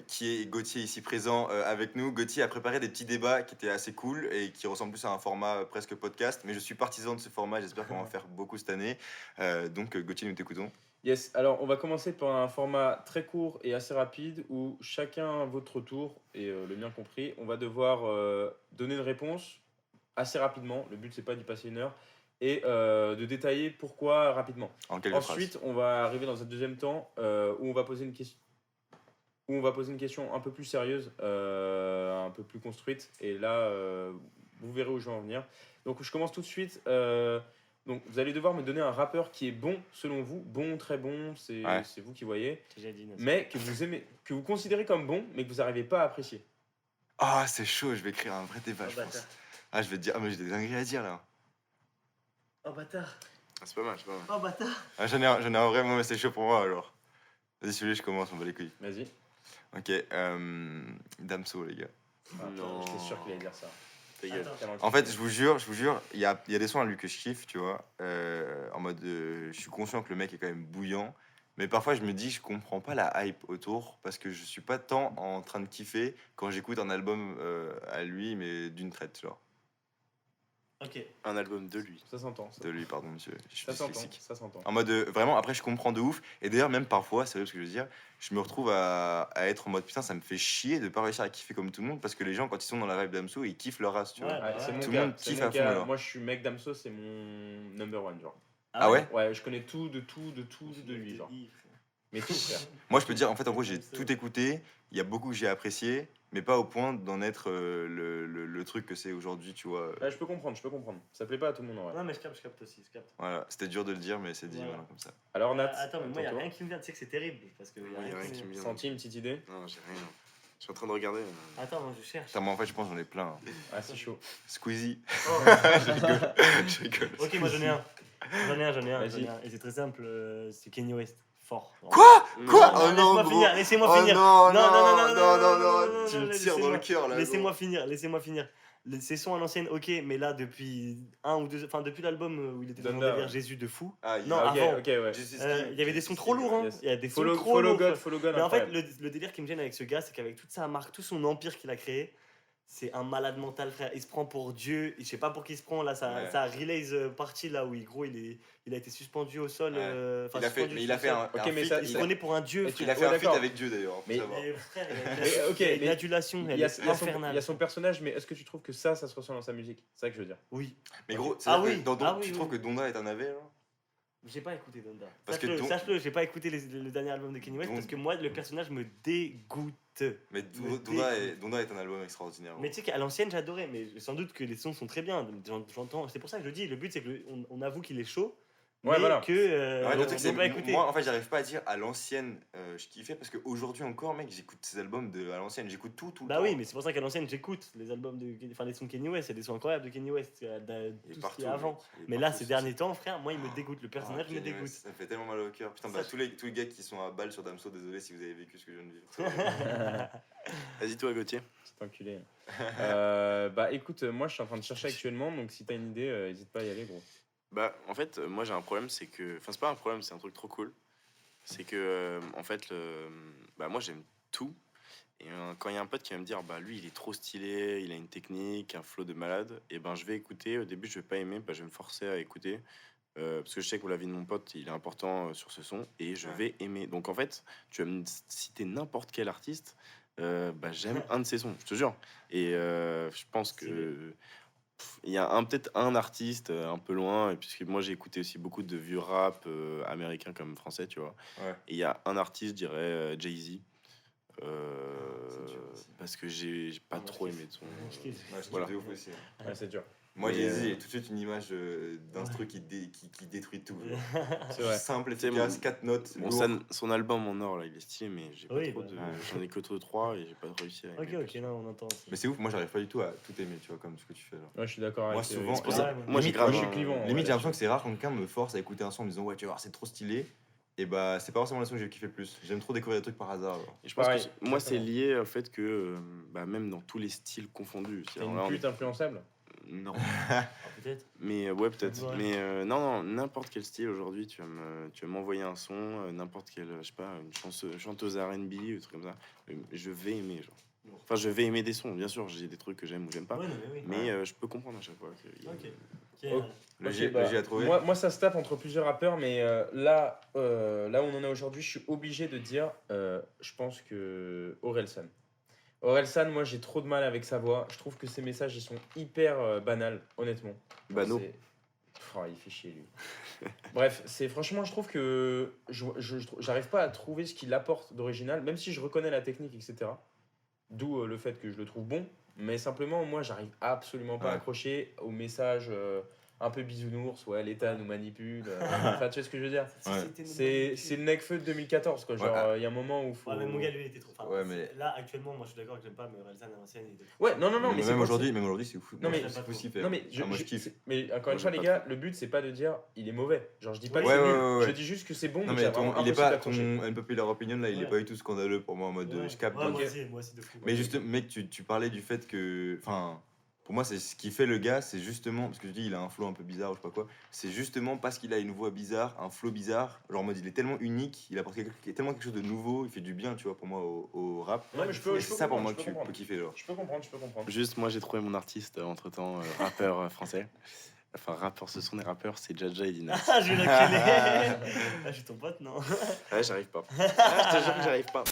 qui est Gauthier ici présent avec nous. Gauthier a préparé des petits débats qui étaient assez cool et qui ressemblent plus à un format presque podcast, mais je suis partisan de ce format, j'espère qu'on va en faire beaucoup cette année. Donc Gauthier, nous t'écoutons. Yes, alors on va commencer par un format très court et assez rapide où chacun à votre tour, et le mien compris, on va devoir donner une réponse assez rapidement. Le but c'est pas d'y passer 1 heure et de détailler pourquoi rapidement. En quelques Ensuite, on va arriver dans un deuxième temps où on va poser une question un peu plus sérieuse, un peu plus construite. Et là, vous verrez où je vais en venir. Donc, je commence tout de suite. Donc, vous allez devoir me donner un rappeur qui est bon selon vous, bon, très bon, c'est Ouais. c'est vous qui voyez, J'ai déjà dit, Nasser. mais que vous aimez, que vous considérez comme bon, mais que vous n'arrivez pas à apprécier. Ah, c'est chaud, je vais écrire un vrai débat, Oh, je pense. bâtard. Ah, je vais te dire, ah, mais j'ai des dingueries à dire là. Oh, bâtard. Ah, c'est pas mal, c'est pas mal. Oh, bâtard. Ah, j'en ai un vrai, moi, c'est chaud pour moi alors. Vas-y, celui-là, je commence, on va les couilles. Vas-y. Ok, Damso, les gars. Non. J'étais sûr qu'il allait dire ça. Ta gueule. En fait, je vous jure, il y a des sons à lui que je kiffe, tu vois. En mode, je suis conscient que le mec est quand même bouillant. Mais parfois, je me dis, je comprends pas la hype autour parce que je suis pas tant en train de kiffer quand j'écoute un album à lui, mais d'une traite, genre. Ok. Un album de lui. Ça s'entend. De lui, pardon, monsieur. Je suis Ça s'entend. dyslexique. Ça s'entend. En mode, vraiment, après, je comprends de ouf. Et d'ailleurs, même parfois, c'est vrai ce que je veux dire, je me retrouve à être en mode, putain, ça me fait chier de pas réussir à kiffer comme tout le monde parce que les gens, quand ils sont dans la vibe Damso, ils kiffent leur race, tu Ouais. vois. Ouais, c'est mon Tout le gars, monde c'est kiffe mon à fond, gars. alors. Moi, je suis mec Damso, c'est mon number one, genre. Ah ouais? Ouais, je connais tout de lui, genre. Mais tout, frère. Moi, je peux dire, en fait, en gros, j'ai tout écouté. Il y a beaucoup que j'ai apprécié, mais pas au point d'en être le truc que c'est aujourd'hui, tu vois. Ouais, je peux comprendre. Ça plaît pas à tout le monde, en vrai. Non, mais je capte aussi. Je capte. Voilà, c'était dur de le dire, mais c'est dit, Voilà. voilà, comme ça. Alors, Nat, Attends, mais moi, il n'y a ton rien tour. qui me vient. Tu sais que c'est terrible. Parce que y a Ouais, y a rien qui me vient. Senti une petite idée? Non, j'ai rien. Je suis en train de regarder. Attends, moi, je cherche. Putain, moi, en fait, je pense que j'en ai plein. hein. Ah, c'est chaud. Squeezie. Oh. Je rigole. Ok, moi, j'en ai un. Vas-y. Et c'est très simple. C'est Kanye West. Fort. Quoi? Non. Quoi? Non, Oh non, laisse-moi gros. finir. Laissez-moi Oh finir. non, non, non, non, non, non, non, non, non, Tu me tires dans le cœur là. Laissez-moi finir. Ces sons à l'ancienne, ok, mais là, depuis depuis l'album où il était dans le Donda, délire ouais. Jésus de fou, Ah, non, Ok, avant, ok, ouais. il y avait des sons trop lourds, hein. Yes. Il y a des sons Follow, trop follow lourds. God, follow God. Mais en fait, incroyable. le délire qui me gêne avec ce gars, c'est qu'avec toute sa marque, tout son empire qu'il a créé, c'est un malade mental, frère. Il se prend pour Dieu. Je sais pas pour qui il se prend. Là, Ouais. sa release partie, là où il a été suspendu au sol. Ouais. enfin, Il a fait, suspendu mais sur il a le fait sol. un Ok, mais feat, ça- Il se ça- prenait pour un dieu, Et frère. il a fait un feat d'accord. avec Dieu d'ailleurs. faut Mais- savoir. Et frère, Mais, ok, il y a une mais adulation, il elle y a, est il y a son, infernale. il y a son personnage, mais est-ce que tu trouves que ça se ressent dans sa musique? C'est ça que je veux dire. Oui. Mais gros, Ah c'est-à-dire oui, que dans ah oui, tu oui. trouves que Donda est un AV là J'ai pas écouté Donda. Parce que Sache-le, j'ai pas écouté le dernier album de Kanye West Don- parce que moi, le personnage me dégoûte. Mais Me Donda est un album extraordinaire. Mais tu sais qu'à l'ancienne, j'adorais, mais sans doute que les sons sont très bien. J'entends, c'est pour ça que je le dis. Le but, c'est qu'on avoue qu'il est chaud, Ouais, mais voilà. que Ouais, on le truc, c'est doit pas écouter. moi en fait j'arrive pas à dire à l'ancienne je kiffais parce qu'aujourd'hui encore mec j'écoute ces albums à l'ancienne, j'écoute tout le Bah temps. oui, mais c'est pour ça qu'à l'ancienne, j'écoute les albums les sons de Kanye West. Il y a des sons incroyables de Kanye West, Il est tout ce qu'il partout, y a avant. mec, il est Mais là, partout, ces ce derniers temps, frère, moi, il me dégoûte. Le personnage me Kanye dégoûte. West, ça me fait tellement mal au cœur. Putain, Ça, bah, tous les gars qui sont à balle sur Damso, désolé si vous avez vécu ce que je viens de vivre. Vas-y, toi, Gauthier. C'est enculé. Bah écoute, moi je suis en train de chercher actuellement, donc si t'as une idée, n'hésite pas à y aller, gros. Bah, en fait, moi j'ai un problème, c'est que. Enfin, c'est pas un problème, c'est un truc trop cool. C'est que, en fait, bah, moi j'aime tout. Et quand il y a un pote qui va me dire, bah lui il est trop stylé, il a une technique, un flow de malade, et ben je vais écouter. Au début, je vais pas aimer, bah, je vais me forcer à écouter. Parce que je sais que la vie de mon pote, il est important sur ce son, et je vais aimer. Donc en fait, tu vas me citer n'importe quel artiste, bah, j'aime un de ses sons, je te jure. Et je pense que. Il y a peut-être un artiste un peu loin, et puisque moi j'ai écouté aussi beaucoup de vieux rap américains comme français, tu vois. Ouais. Et il y a un artiste, je dirais Jay-Z, C'est dur aussi. parce que j'ai pas Moi, trop je aimé de son. Moi, je kiffe. Ouais, je kiffe Voilà. de ouf aussi. Ouais, c'est dur. Moi, Mais, Jay-Z, j'ai tout de suite une image d'instru qui détruit tout. genre. C'est vrai. Simple, C'est efficace, mon- 4 notes. Bon, lourd. son album en or là, il est stylé, mais j'ai pas Oui, trop bah, de. ouais. J'en ai que 3 et j'ai pas réussi à Ok, aimer. ok, non, on entend. Mais c'est ouf, moi j'arrive pas du tout à tout aimer, tu vois, comme ce que tu fais là. Ouais, je suis d'accord Moi, avec souvent, c'est pour et ça. ouais, Moi j'ai limite, grave. moi, je suis un- clivant. Limite, Ouais, j'ai l'impression que c'est rare quand quelqu'un me force à écouter un son en me disant ouais, tu vas voir, c'est trop stylé. Et bah, c'est pas forcément la son que j'ai kiffé le plus. J'aime trop découvrir des trucs par hasard. genre. Et je pense Pareil, que moi c'est exactement. lié au fait que bah, même dans tous les styles confondus. T'es Alors une là, on est- pute influençable. Non. Ah, peut-être. Mais ouais, peut-être. Ouais. Mais non, n'importe quel style aujourd'hui, tu vas m'envoyer un son, n'importe quelle, je sais pas, une chanteuse R&B, ou un truc comme ça, je vais aimer, genre. Enfin, je vais aimer des sons, bien sûr, j'ai des trucs que j'aime ou j'aime pas, Ouais, non, mais oui. mais je peux comprendre à chaque fois. Ok. Ok. Le Ok, G bah, a trouvé. moi, ça se tape entre plusieurs rappeurs, mais là où on en est aujourd'hui, je suis obligé de dire, je pense que Orelsan. Orelsan, moi j'ai trop de mal avec sa voix. Je trouve que ses messages ils sont hyper banals, honnêtement. Bano. Il fait chier lui. Bref, c'est franchement, je trouve que j'arrive pas à trouver ce qu'il apporte d'original, même si je reconnais la technique, etc. D'où le fait que je le trouve bon, mais simplement, moi j'arrive absolument pas à Ouais. accrocher au message un peu bisounours, ouais, l'État nous manipule. Enfin, tu vois ce que je veux dire? C'est le Necfeu de 2014, quoi. Genre, il y a un moment où faut. Ouais, mais mon gars, lui, il était trop. Enfin, Ouais, mais- là, actuellement, moi, je suis d'accord que j'aime pas, mais Relsan à l'ancienne, il était trop. Ouais, non, mais mais c'est même pas- aujourd'hui, c'est fou. Non, mais- c'est possible. Non, mais, moi je kiffe. mais encore Moi, une fois, j'aime les pas gars, le but c'est pas de dire il est mauvais. Genre, je dis pas Ouais, que c'est ouais, nul. ouais, ouais. Je dis juste que c'est bon. Non, mais mais c'est vraiment il est impossible pas d'accrocher. ton unpopular opinion là, il est Ouais. pas du tout scandaleux pour moi en mode Ouais. je capte. Ouais, donc- moi aussi, de fou. Mais juste, mec, tu parlais du fait que. Enfin, pour moi, c'est ce qui fait le gars, c'est justement. Parce que je dis, il a un flow un peu bizarre ou je sais pas quoi. C'est justement parce qu'il a une voix bizarre, un flow bizarre. Genre en mode, il est tellement unique, il apporte tellement quelque chose de nouveau, il fait du bien, tu vois, pour moi, au rap. Non, mais je Et peux c'est ça pour comprendre, moi je que peux tu peux comprendre. kiffer, genre. Je peux comprendre. Juste, moi j'ai trouvé mon artiste entre temps, rappeur français. Enfin, rappeur, ce sont des rappeurs, c'est Jaja et Dina. Ah, je vais l'enculer. Ah, je suis ton pote, non? Ouais, j'arrive pas. Ah, je te jure que j'arrive pas.